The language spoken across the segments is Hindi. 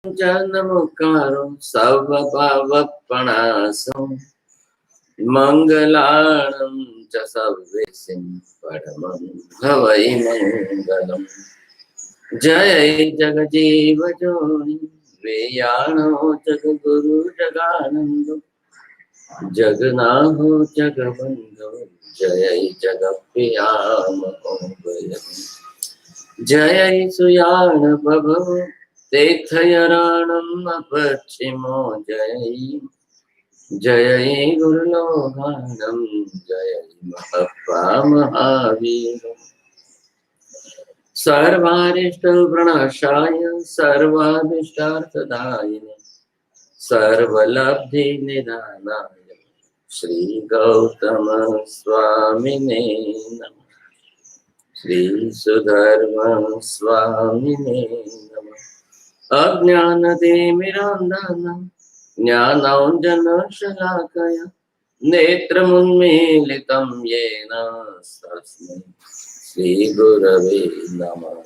नमकारो सब पावपणासो मंगलाणं च सर्वेसिं परमं भवै मंगलम्। जय जगजीव जोनि वेयाणो जगगुरु जगानंदो जगनाहो जगबंधो जय जगप्रियामो जय सुयाण प्रभो तीर्थयराणम् अपक्षिमो जय जय गुरुलोहानम जय महत्वा महावीर सर्वारिष्ट प्रणाशाय सर्वाभिष्टार्थदायिने सर्वलब्धि निधानाय श्री गौतम स्वामिने नमः। श्री सुधर्म स्वामिने नमः। अज्ञानतिमिरान्धः ज्ञानाञ्जनशलाकया नेत्रमुन्मीलितं येन तस्मै श्रीगुरवे नमः।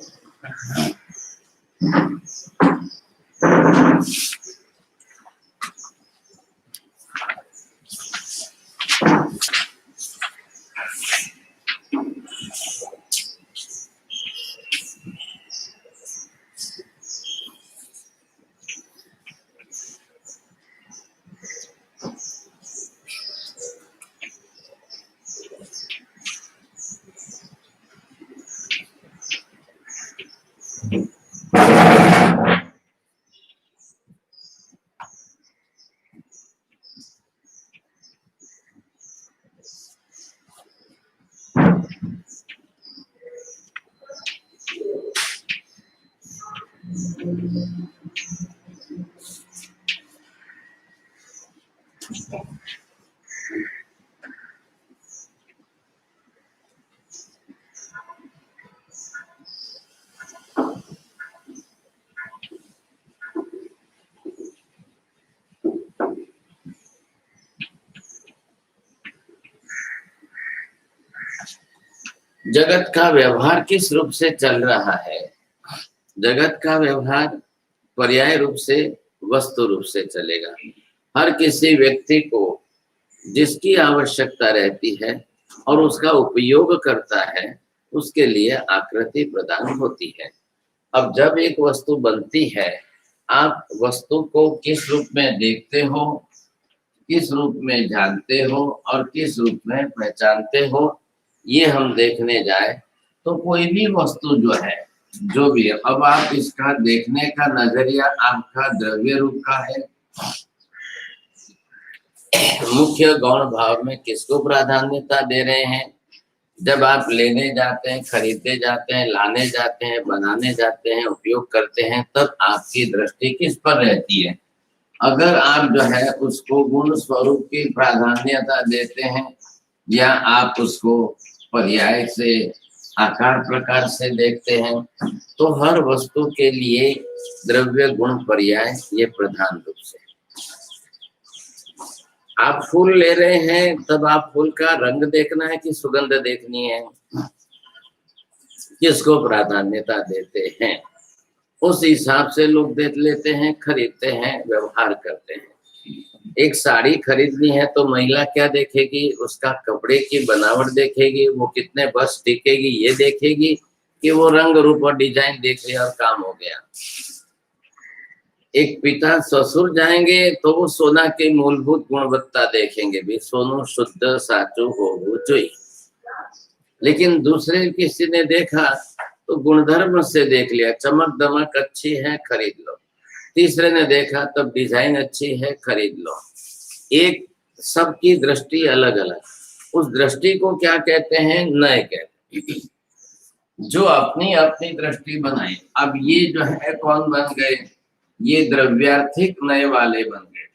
जगत का व्यवहार किस रूप से चल रहा है? जगत का व्यवहार पर्याय रूप से वस्तु रूप से चलेगा। हर किसी व्यक्ति को जिसकी आवश्यकता रहती है और उसका उपयोग करता है उसके लिए आकृति प्रदान होती है। अब जब एक वस्तु बनती है, आप वस्तु को किस रूप में देखते हो, किस रूप में जानते हो और किस रूप में पहचानते हो, ये हम देखने जाए तो कोई भी वस्तु जो है, जो भी है, अब आप इसका देखने का नजरिया आपका द्रव्य रूप का है। मुख्य गौण भाव में किसको प्राधान्यता दे रहे हैं? जब आप लेने जाते हैं, खरीदने जाते हैं, लाने जाते हैं, बनाने जाते हैं, उपयोग करते हैं, तब आपकी दृष्टि किस पर रहती है? अगर आप जो है उसको गुण स्वरूप की प्राधान्यता देते हैं या आप उसको पर्याय से आकार प्रकार से देखते हैं, तो हर वस्तु के लिए द्रव्य गुण पर्याय ये प्रधान रूप से। आप फूल ले रहे हैं, तब आप फूल का रंग देखना है कि सुगंध देखनी है, किसको प्राधान्यता देते हैं, उस हिसाब से लोग देख लेते हैं, खरीदते हैं, व्यवहार करते हैं। एक साड़ी खरीदनी है तो महिला क्या देखेगी? उसका कपड़े की बनावट देखेगी, वो कितने वर्ष टिकेगी ये देखेगी, कि वो रंग रूप और डिजाइन देख लिया और काम हो गया। एक पिता ससुर जाएंगे तो वो सोना की मूलभूत गुणवत्ता देखेंगे, भी सोनू शुद्ध साचू हो जोई। लेकिन दूसरे किसी ने देखा तो गुणधर्म से देख लिया, चमक दमक अच्छी है खरीद लो। तीसरे ने देखा तब डिजाइन अच्छी है खरीद लो। एक सबकी दृष्टि अलग अलग, उस दृष्टि को क्या कहते हैं? नए कहते हैं, जो अपनी अपनी दृष्टि बनाए। अब ये जो है कौन बन गए? ये द्रव्यार्थिक नए वाले बन गए।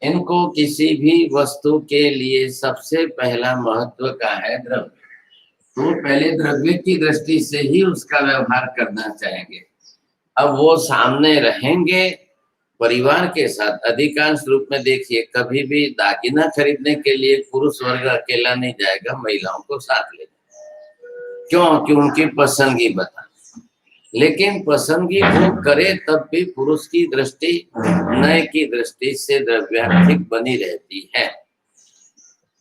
इनको किसी भी वस्तु के लिए सबसे पहला महत्व का है द्रव्य, तो पहले द्रव्य की दृष्टि से ही उसका व्यवहार करना चाहेंगे। अब वो सामने रहेंगे परिवार के साथ। अधिकांश रूप में देखिए, कभी भी दागिना खरीदने के लिए पुरुष वर्ग अकेला नहीं जाएगा, महिलाओं को साथ ले। क्यों? कि उनकी पसंदगी बता। लेकिन पसंदगी वो करे तब भी पुरुष की दृष्टि नए की दृष्टि से द्रव्यार्थिक बनी रहती है।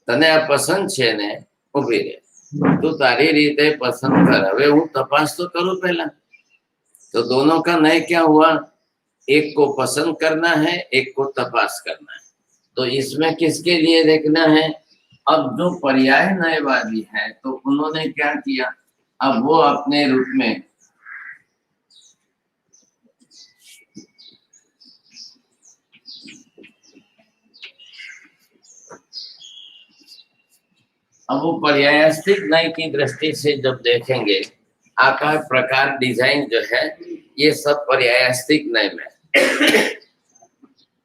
तने आ पसंद छे ने उभी रहे, तू तारी रीते पसंद कर। हवे हूँ तपास तो करूं पहला। तो दोनों का नय क्या हुआ? एक को पसंद करना है, एक को तपास करना है। तो इसमें किसके लिए देखना है? अब जो पर्याय न्यायवादी है तो उन्होंने क्या किया? अब वो अपने रूप में अब वो पर्यायस्थिक नय की दृष्टि से जब देखेंगे, आकार प्रकार डिजाइन जो है ये सब पर्यायस्थिक नय में।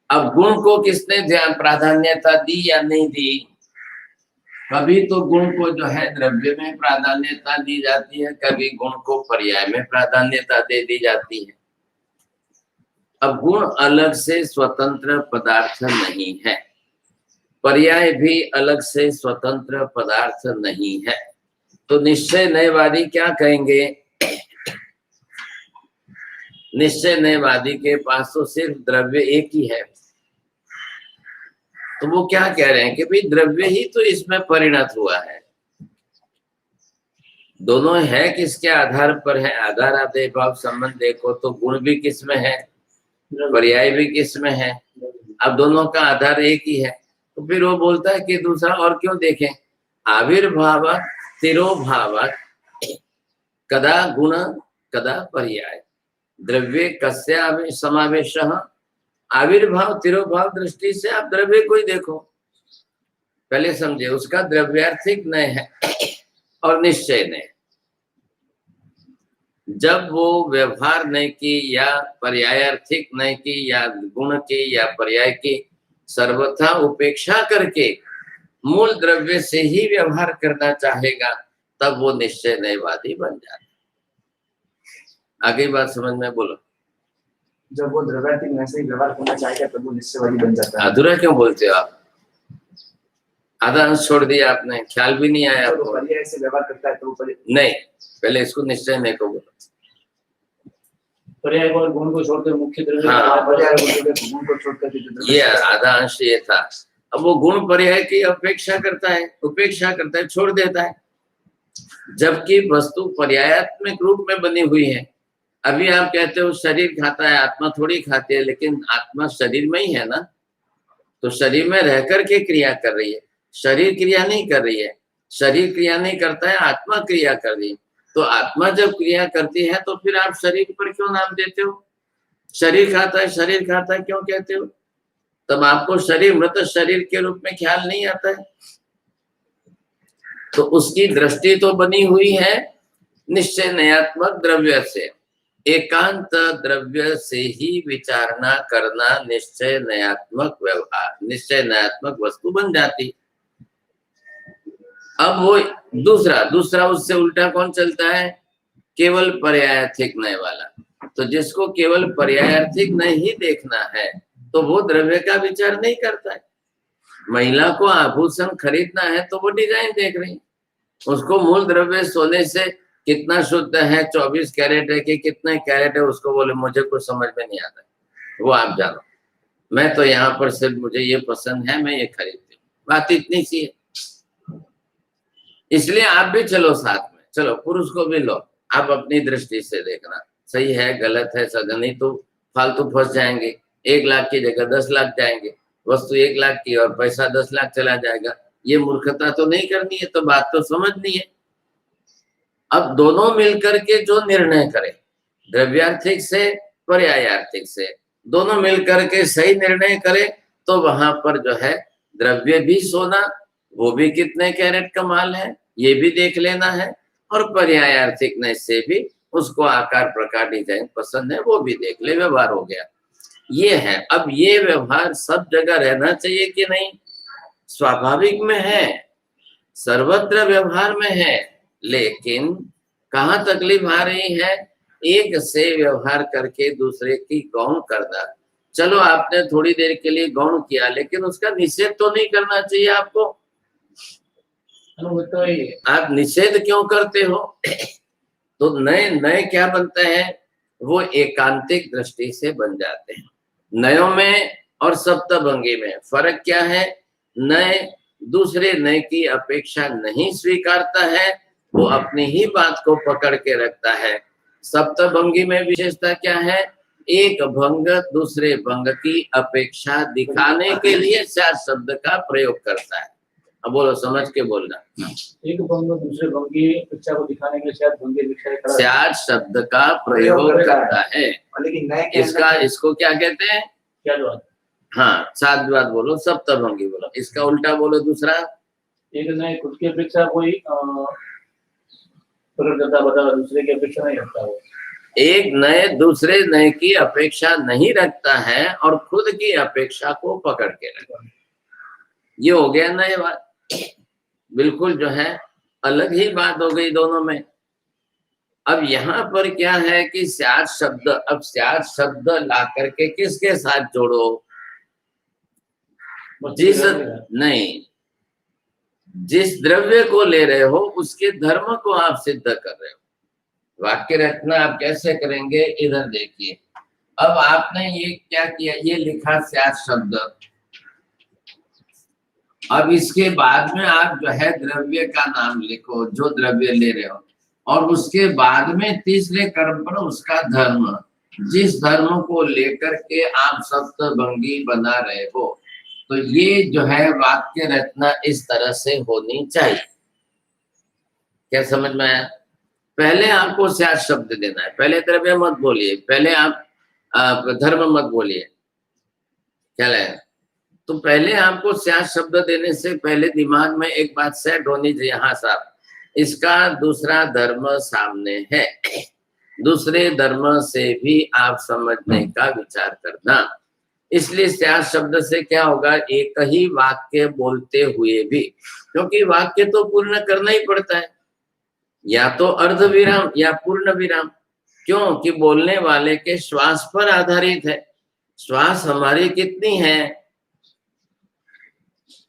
अब गुण को किसने ध्यान प्राधान्यता दी या नहीं दी? कभी तो गुण को जो है द्रव्य में प्राधान्यता दी जाती है, कभी गुण को पर्याय में प्राधान्यता दे दी जाती है। अब गुण अलग से स्वतंत्र पदार्थ नहीं है, पर्याय भी अलग से स्वतंत्र पदार्थ नहीं है। तो निश्चय न्यायवादी क्या कहेंगे? निश्चय न्यायवादी के पास तो सिर्फ द्रव्य एक ही है। तो वो क्या कह रहे हैं कि भाई द्रव्य ही तो इसमें परिणत हुआ है। दोनों है किसके आधार पर है? आधार आदेश भाव संबंध देखो तो गुण भी किसमें है, पर्याय भी किसमें है। अब दोनों का आधार एक ही है। तो फिर वो बोलता है कि दूसरा और क्यों देखें? आविर्भाव तिरोभाव कदा गुण कदा पर्याय द्रव्य कस्य समावेश। आविर्भाव तिरोभाव दृष्टि से आप द्रव्य को ही देखो, पहले समझे उसका द्रव्यार्थिक नय है और निश्चय नय। जब वो व्यवहार नय की या पर्यायार्थिक नय की या गुण की या पर्याय की सर्वथा उपेक्षा करके मूल द्रव्य से ही व्यवहार करना चाहेगा, तब वो निश्चय नयवादी बन जाता है। आगे बात समझ में बोलो। जब वो द्रव्यार्थिक नय से ही व्यवहार करना चाहेगा तब वो निश्चयवादी बन जाता है। अधूरा क्यों बोलते हो आप? आधा अंश छोड़ दिया आपने, ख्याल भी नहीं आया आपको। पर्याय से व्यवहार करता है तो नहीं, पहले इसको निश्चय नहीं को बोलो। पर्याय और गुण को छोड़कर मुख्य द्रव्य, गुण को छोड़कर ये आधा अंश ये था। अब वो गुण पर्याय की अपेक्षा करता है, उपेक्षा करता है, छोड़ देता है, जबकि वस्तु पर्यायात्मक रूप में बनी हुई है। अभी आप कहते हो शरीर खाता है, आत्मा थोड़ी खाती है, लेकिन आत्मा शरीर में ही है ना। तो शरीर में रह करके क्रिया कर रही है, शरीर क्रिया नहीं कर रही है। शरीर क्रिया नहीं करता है, आत्मा क्रिया कर रही है। तो आत्मा जब क्रिया करती है तो फिर आप शरीर पर क्यों नाम देते हो? शरीर खाता है क्यों कहते हो? तब आपको शरीर मृत शरीर के रूप में ख्याल नहीं आता है। तो उसकी दृष्टि तो बनी हुई है निश्चय नयात्मक द्रव्य से। एकांत द्रव्य से ही विचारणा करना निश्चय नयात्मक व्यवहार, निश्चय नयात्मक वस्तु बन जाती। अब वो दूसरा उससे उल्टा कौन चलता है? केवल पर्यायार्थिक नय वाला। तो जिसको केवल पर्यायार्थिक नय ही देखना है तो वो द्रव्य का विचार नहीं करता है। महिला को आभूषण खरीदना है तो वो डिजाइन देख रही है, उसको मूल द्रव्य सोने से कितना शुद्ध है, 24 कैरेट है कि कितने कैरेट है, उसको बोले मुझे कुछ समझ में नहीं आता, वो आप जानो। मैं तो यहाँ पर सिर्फ मुझे ये पसंद है, मैं ये खरीदती हूँ, बात इतनी सी है। इसलिए आप भी चलो साथ में, चलो पुरुष को भी लो, आप अपनी दृष्टि से देखना सही है गलत है सजा, नहीं तो फालतू फंस जाएंगे। 1 लाख की जगह 10 लाख जाएंगे, वस्तु 1 लाख की और पैसा 10 लाख चला जाएगा। ये मूर्खता तो नहीं करनी है, तो बात तो समझनी है। अब दोनों मिलकर के जो निर्णय करें, द्रव्यार्थिक से पर्यायार्थिक से, दोनों मिलकर के सही निर्णय करें, तो वहां पर जो है द्रव्य भी सोना, वो भी कितने कैरेट का माल है ये भी देख लेना है, और पर्यायार्थिक नय से भी उसको आकार प्रकार डिजाइन पसंद है वो भी देख ले, व्यवहार हो गया। ये है। अब ये व्यवहार सब जगह रहना चाहिए कि नहीं? स्वाभाविक में है, सर्वत्र व्यवहार में है, लेकिन कहाँ तकलीफ आ रही है? एक से व्यवहार करके दूसरे की गौण करना। चलो आपने थोड़ी देर के लिए गौण किया, लेकिन उसका निषेध तो नहीं करना चाहिए आपको। आप निषेध क्यों करते हो? तो नए नए क्या बनते हैं, वो एकांतिक दृष्टि से बन जाते हैं। नयों में और सप्तभंगी में फर्क क्या है, नए दूसरे नए की अपेक्षा नहीं स्वीकारता है, वो अपनी ही बात को पकड़ के रखता है। सप्तभंगी में विशेषता क्या है, एक भंग दूसरे भंग की अपेक्षा दिखाने के लिए स्यात् शब्द का प्रयोग करता है। अब बोलो, समझ के बोलना। एक भंग दूसरे भंग की अपेक्षा को दिखाने के लिए स्यात् भंग की अपेक्षा खड़ा स्यात् शब्द का प्रयोग करता है। लेकिन नए इसका इसको क्या कहते हैं, क्या जो हाँ साध्वाद बोलो, सप्तभंगी बोलो, इसका उल्टा बोलो दूसरा। एक नए खुद की अपेक्षा कोई प्रकट करता बता, दूसरे की अपेक्षा नहीं रखता वो। एक नए दूसरे नए की अपेक्षा नहीं रखता है और खुद की अपेक्षा को पकड़ के रखता है। ये हो गया नए बात, बिल्कुल जो है अलग ही बात हो गई दोनों में। अब यहाँ पर क्या है कि स्यात् शब्द, अब स्यात् शब्द ला करके किसके साथ जोड़ो, जिस नहीं जिस द्रव्य को ले रहे हो उसके धर्म को आप सिद्ध कर रहे हो। वाक्य रचना आप कैसे करेंगे, इधर देखिए। अब आपने ये क्या किया, ये लिखा स्यात् शब्द, अब इसके बाद में आप जो है द्रव्य का नाम लिखो जो द्रव्य ले रहे हो, और उसके बाद में तीसरे कर्म पर उसका धर्म, जिस धर्म को लेकर के आप सप्तभंगी बना रहे हो। तो ये जो है वाक्य रचना इस तरह से होनी चाहिए। क्या समझ में आया? पहले आपको स्यात् शब्द देना है, पहले द्रव्य मत बोलिए, पहले आप धर्म मत बोलिए, क्या है। तो पहले आपको स्यात् शब्द देने से पहले दिमाग में एक बात सेट होनी चाहिए, हाँ साहब इसका दूसरा धर्म सामने है, दूसरे धर्म से भी आप समझने का विचार करना। इसलिए स्यात् शब्द से क्या होगा, एक ही वाक्य बोलते हुए भी, क्योंकि वाक्य तो पूर्ण करना ही पड़ता है, या तो अर्ध विराम या पूर्ण विराम, क्यों कि बोलने वाले के श्वास पर आधारित है। श्वास हमारी कितनी है,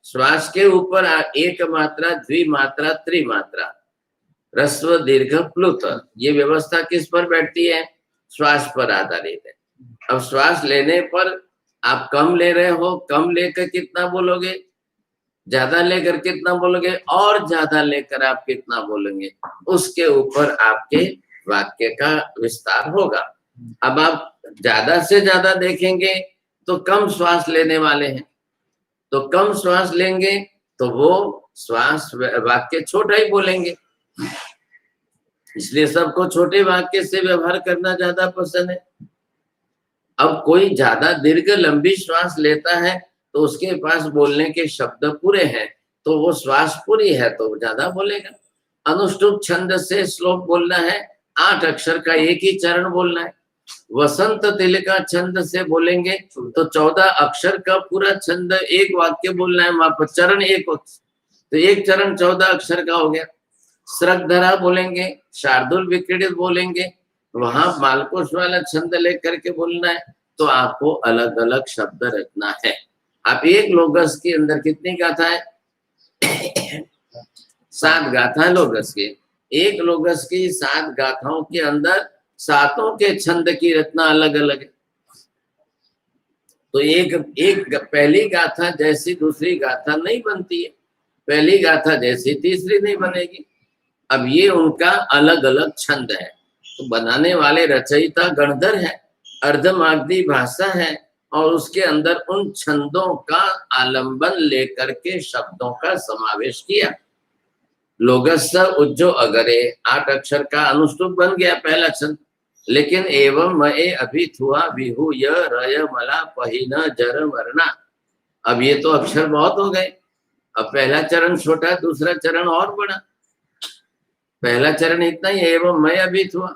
श्वास के ऊपर एक मात्रा, द्विमात्रा, त्रिमात्रा, ह्रस्व दीर्घ प्लुत, ये व्यवस्था किस पर बैठती है, श्वास पर आधारित है। अब श्वास लेने पर आप कम ले रहे हो, कम लेकर कितना बोलोगे, ज्यादा लेकर कितना बोलोगे, और ज्यादा लेकर आप कितना बोलेंगे, उसके ऊपर आपके वाक्य का विस्तार होगा। अब आप ज्यादा से ज्यादा देखेंगे तो कम श्वास लेने वाले हैं, तो कम श्वास लेंगे तो वो श्वास वाक्य छोटा ही बोलेंगे, इसलिए सबको छोटे वाक्य से व्यवहार करना ज्यादा पसंद है। अब कोई ज्यादा दीर्घ लंबी श्वास लेता है तो उसके पास बोलने के शब्द पूरे हैं, तो वो श्वास पूरी है तो ज्यादा बोलेगा। अनुष्टुप छंद से श्लोक बोलना है, 8 अक्षर का एक ही चरण बोलना है। वसंत तिल का छंद से बोलेंगे तो 14 अक्षर का पूरा छंद एक वाक्य बोलना है, वहां पर चरण एक, तो एक चरण 14 अक्षर का हो गया। श्रद्धरा बोलेंगे, शार्दुल विक्रीडित बोलेंगे, वहां मालकोश वाला छंद लेकर के बोलना है, तो आपको अलग अलग शब्द रखना है। आप एक लोगस के अंदर कितनी गाथा है 7 गाथा लोगस के, एक लोगस की 7 गाथाओं के अंदर 7 के छंद की रचना अलग अलग है। तो एक पहली गाथा जैसी दूसरी गाथा नहीं बनती है, पहली गाथा जैसी तीसरी नहीं बनेगी। अब ये उनका अलग अलग छंद है, तो बनाने वाले रचयिता गणधर है, अर्धमागधी भाषा है, और उसके अंदर उन छंदों का आलंबन लेकर के शब्दों का समावेश किया। लोगस उज्जो अगरे 8 अक्षर का अनुष्टुप बन गया पहला छंद, लेकिन एवं मए अभिथुआ विहु य रय मला पहिन जर मरना, अब ये तो अक्षर बहुत हो गए। अब पहला चरण छोटा, दूसरा चरण और बड़ा, पहला चरण इतना ही, एवं मैं अभिथुआ।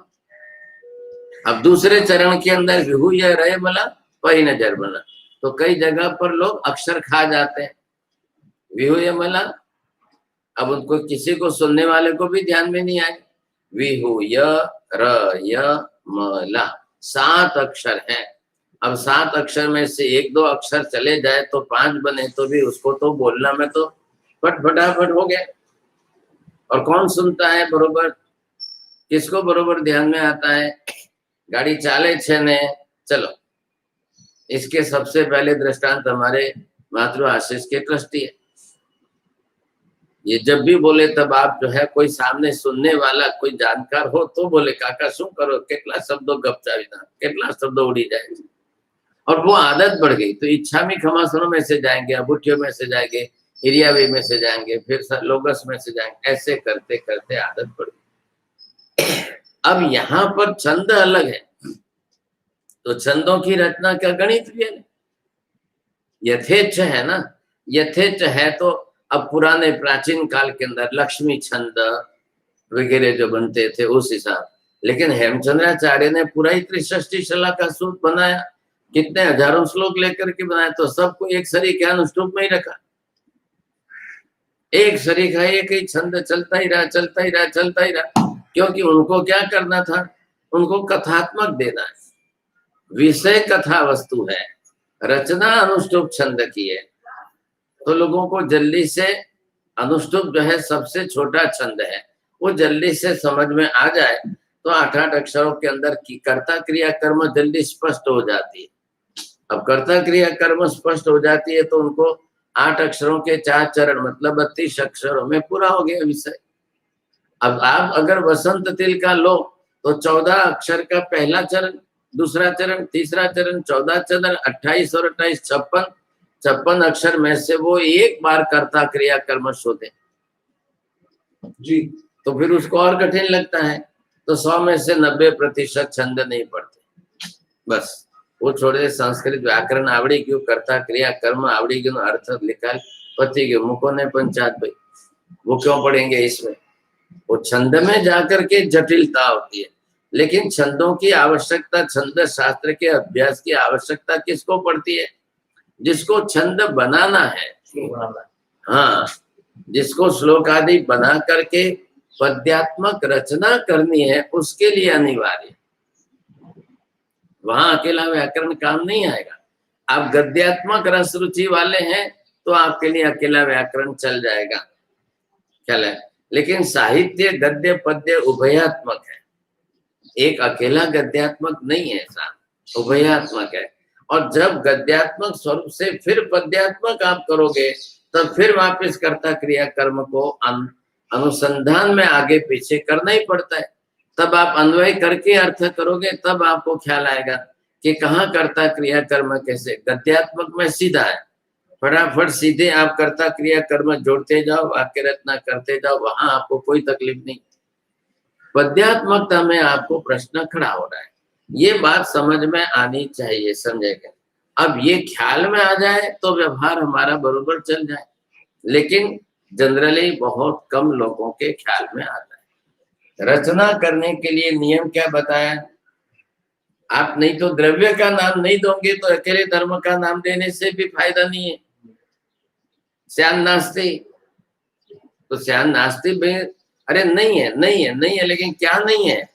अब दूसरे चरण के अंदर विहु य रय मला पहिन जर मरना, तो कई जगह पर लोग अक्षर खा जाते हैं, विहु य मला, अब उनको किसी को सुनने वाले को भी ध्यान में नहीं आए। विहु य र य मला 7 अक्षर हैं। अब 7 अक्षर में से 1-2 अक्षर चले जाए तो 5 बने, तो भी उसको तो बोलना में तो फटाफट हो गया, और कौन सुनता है बरोबर। किसको बरोबर ध्यान में आता है? गाड़ी चाले छे ने चलो, इसके सबसे पहले दृष्टांत हमारे मातृ आशीष के ट्रस्टी है। ये जब भी बोले तब आप जो है, कोई सामने सुनने वाला कोई जानकार हो तो बोले काका शू करो, કેટલા શબ્દો ગપચાવીના, કેટલા શબ્दो उड़ी जाए। और वो आदत बढ़ गई तो इच्छा में खमासनों में से जाएंगे, अबुठियों में से जाएंगे, इरियावी में से जाएंगे, फिर लोगस में से जाएंगे, ऐसे करते करते आदत बढ़ गई। अब यहाँ पर छंद अलग है, तो छंदों की रचना का गणित भी है, यथेच्छ है ना। यथेच्छ है तो अब पुराने प्राचीन काल के अंदर लक्ष्मी छंद वगैरह जो बनते थे उस हिसाब, लेकिन हेमचंद्राचार्य ने पूरा ही त्रिषष्टि शला का सूत्र बनाया, कितने हजारों श्लोक लेकर के बनाया, तो सबको एक सरीखे अनुष्टुप में ही रखा, एक सरीखा एक ही छंद चलता ही रहा, चलता ही रहा, चलता ही रहा। क्योंकि उनको क्या करना था, उनको कथात्मक देना है, विषय कथा वस्तु है, रचना अनुष्टुप छंद की है, तो लोगों को जल्दी से अनुष्टुप जो है सबसे छोटा छंद है, वो जल्दी से समझ में आ जाए तो 8-8 अक्षरों के अंदर की कर्ता क्रिया कर्म जल्दी स्पष्ट हो जाती है। अब कर्ता क्रिया कर्म स्पष्ट हो जाती है तो उनको 8 अक्षरों के 4 चरण मतलब 32 अक्षरों में पूरा हो गया विषय। अब आप अगर वसंत तिल का लो तो 14 अक्षर का पहला चरण, दूसरा चरण, तीसरा चरण, 14 चरण, 28 और 28 56 अक्षर में से वो एक बार कर्ता क्रिया कर्म होते जी, तो फिर उसको और कठिन लगता है, तो 100 में से 90% छंद नहीं पढ़ते। बस वो छोड़े, संस्कृत व्याकरण आवड़ी क्यों, कर्ता क्रिया कर्म आवड़ी क्यों, अर्थ लिखा पति क्यों, मुको ने पंचायत भाई, वो क्यों पढ़ेंगे इसमें? वो छंद में जाकर के जटिलता होती है, लेकिन छंदों की आवश्यकता, छंद शास्त्र के अभ्यास की आवश्यकता किसको पड़ती है? जिसको छंद बनाना है, हाँ, जिसको श्लोक आदि बना करके पद्यात्मक रचना करनी है, उसके लिए अनिवार्य। वहां अकेला व्याकरण काम नहीं आएगा। आप गद्यात्मक रस रुचि वाले हैं तो आपके लिए अकेला व्याकरण चल जाएगा, ख्याल है। लेकिन साहित्य गद्य पद्य उभयात्मक है, एक अकेला गद्यात्मक नहीं है, साहब उभयात्मक है। और जब गद्यात्मक स्वरूप से फिर पद्यात्मक आप करोगे तब फिर वापस कर्ता क्रिया कर्म को अनुसंधान में आगे पीछे करना ही पड़ता है। तब आप अन्वय करके अर्थ करोगे, तब आपको ख्याल आएगा कि कहाँ कर्ता क्रिया कर्म कैसे। गद्यात्मक में सीधा है, फटाफट सीधे आप कर्ता क्रिया कर्म जोड़ते जाओ, वाक्य रचना करते जाओ, वहां आपको कोई तकलीफ नहीं। पद्यात्मकता में आपको प्रश्न खड़ा हो रहा है, ये बात समझ में आनी चाहिए, समझेगा। अब ये ख्याल में आ जाए तो व्यवहार हमारा बरोबर चल जाए, लेकिन जनरली बहुत कम लोगों के ख्याल में आता है। रचना करने के लिए नियम क्या बताया? आप नहीं तो द्रव्य का नाम नहीं दोगे तो अकेले धर्म का नाम देने से भी फायदा नहीं है। श्यान नास्ती, तो श्यान नास्ती में अरे नहीं है, नहीं है, नहीं है, लेकिन क्या नहीं है?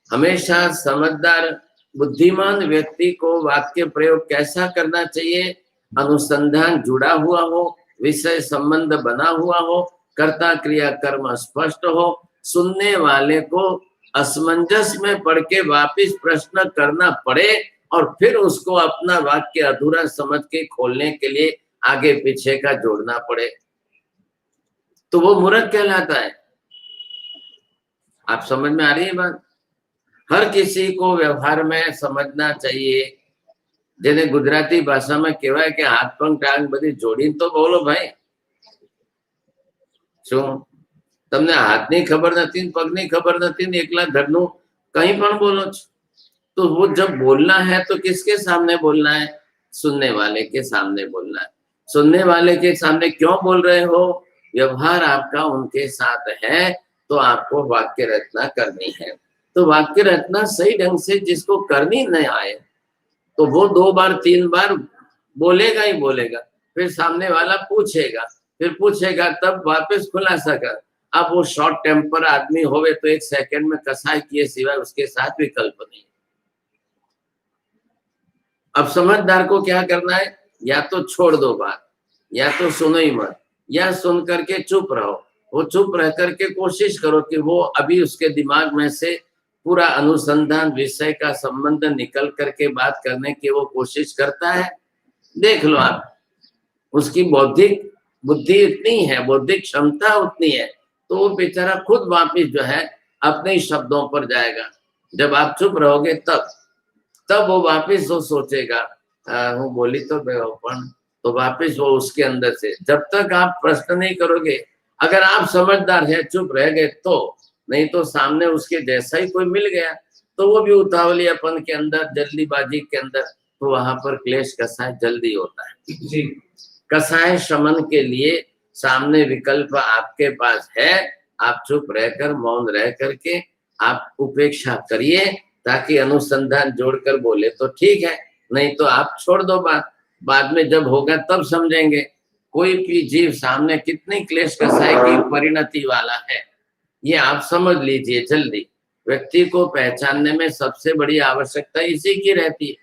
हमेशा समझदार बुद्धिमान व्यक्ति को वाक्य प्रयोग कैसा करना चाहिए? अनुसंधान जुड़ा हुआ हो, विषय संबंध बना हुआ हो, कर्ता क्रिया कर्म स्पष्ट हो, सुनने वाले को असमंजस में पढ़ के वापिस प्रश्न करना पड़े और फिर उसको अपना वाक्य अधूरा समझ के खोलने के लिए आगे पीछे का जोड़ना पड़े, तो वो मूर्ख कहलाता है। आप समझ में आ रही है बात? हर किसी को व्यवहार में समझना चाहिए। जेने गुजराती भाषा में कहेवाय कि हाथ पंग टांग बधी जोड़ी तो बोलो भाई। शू तमने हाथनी खबर नथी, पगनी खबर नथी, एकला घरनु कहीं पण बोलो छो, तो वो जब बोलना है तो किसके सामने बोलना है? सुनने वाले के सामने बोलना है। सुनने वाले के सामने क्यों बोल रहे हो? व्यवहार आपका उनके साथ है तो आपको वाक्य रचना करनी है। तो वाक्य रचना सही ढंग से जिसको करनी नहीं आए तो वो 2 बार 3 बार बोलेगा ही बोलेगा, फिर सामने वाला पूछेगा, फिर पूछेगा तब वापस खुलासा कर। अब वो शॉर्ट टेम्पर आदमी होवे तो 1 सेकंड में कसाई किए सिवाय उसके साथ विकल्प नहीं। अब समझदार को क्या करना है? या तो छोड़ दो बात, या तो सुनो ही मत, या सुन करके चुप रहो, वो चुप रह करके कोशिश करो कि वो अभी उसके दिमाग में से पूरा अनुसंधान विषय का संबंध निकल करके बात करने की वो कोशिश करता है, देख लो आप, उसकी बौद्धिक बुद्धि इतनी है, बौद्धिक क्षमता उतनी है, तो वो बेचारा खुद वापिस जो है अपने ही शब्दों पर जाएगा। जब आप चुप रहोगे तब वो वापिस वो सोचेगा वो बोली तो बेवफन, तो वापिस वो उसके अंदर से, जब तक आप प्रश्न नहीं करोगे, अगर आप समझदार है चुप रह गए तो, नहीं तो सामने उसके जैसा ही कोई मिल गया तो वो भी उतावलीपन के अंदर, जल्दीबाजी के अंदर, तो वहां पर क्लेश कसाय जल्दी होता है जी। कसाय शमन के लिए सामने विकल्प आपके पास है, आप चुप रहकर मौन रह करके आप उपेक्षा करिए, ताकि अनुसंधान जोड़कर बोले तो ठीक है, नहीं तो आप छोड़ दो बात, बाद में जब होगा तब समझेंगे। कोई भी जीव सामने कितनी क्लेश कसाय की परिणति वाला है, ये आप समझ लीजिए जल्दी। व्यक्ति को पहचानने में सबसे बड़ी आवश्यकता इसी की रहती है,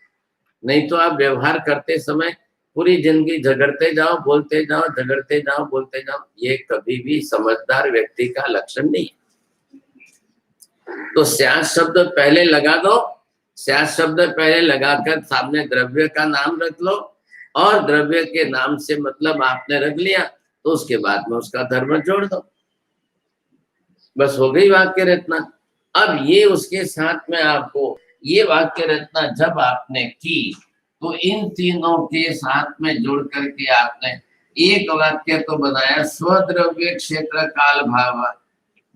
नहीं तो आप व्यवहार करते समय पूरी जिंदगी झगड़ते जाओ, बोलते जाओ, झगड़ते जाओ, बोलते जाओ, ये कभी भी समझदार व्यक्ति का लक्षण नहीं है। तो स्यास शब्द पहले लगा दो, स्यास शब्द पहले लगाकर सामने द्रव्य का नाम रख लो, और द्रव्य के नाम से मतलब आपने रख लिया, तो उसके बाद में उसका धर्म जोड़ दो, बस हो गई वाक्य रचना। अब ये उसके साथ में आपको ये वाक्य रचना जब आपने की, तो इन तीनों के साथ में जोड़ करके आपने एक वाक्य तो बनाया, स्वद्रव्य क्षेत्र काल भाव।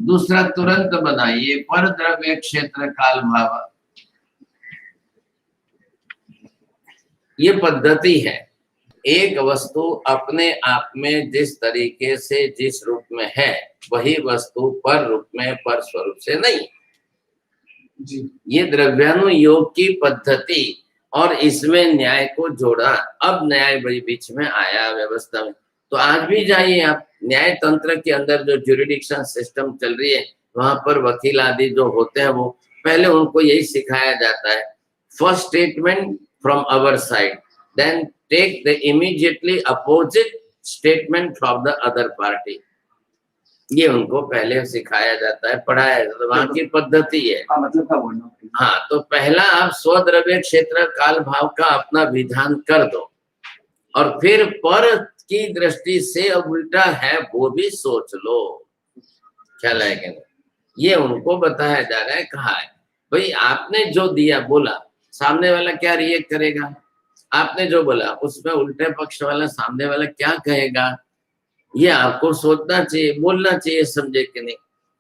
दूसरा तुरंत बनाइए, पर द्रव्य क्षेत्र काल भाव। ये पद्धति है। एक वस्तु अपने आप में जिस तरीके से जिस रूप में है, वही वस्तु पर रूप में पर स्वरूप से नहीं जी। ये द्रव्यानुयोग की पद्धति, और इसमें न्याय को जोड़ा। अब न्याय बीच में आया व्यवस्था में। तो आज भी जाइए आप, न्याय तंत्र के अंदर जो ज्यूरिडिक्शन सिस्टम चल रही है, वहां पर वकील आदि जो होते हैं, वो पहले उनको यही सिखाया जाता है, first statement from our side, then take the immediately opposite statement from the other party. ये उनको पहले सिखाया जाता है, पढ़ाया जाता है, वहां की पद्धति है। मतलब क्या बोलना? हाँ, तो पहला आप स्वद्रव्य क्षेत्र काल भाव का अपना विधान कर दो, और फिर पर की दृष्टि से अब उल्टा है वो भी सोच लो, ख्याल है कि नहीं? ये उनको बताया जा रहा है, कहा है भाई आपने जो दिया बोला, सामने वाला क्या रिएक्ट करेगा, आपने जो बोला उसमें उल्टे पक्ष वाला सामने वाला क्या कहेगा, ये आपको सोचना चाहिए, बोलना चाहिए, समझे कि नहीं?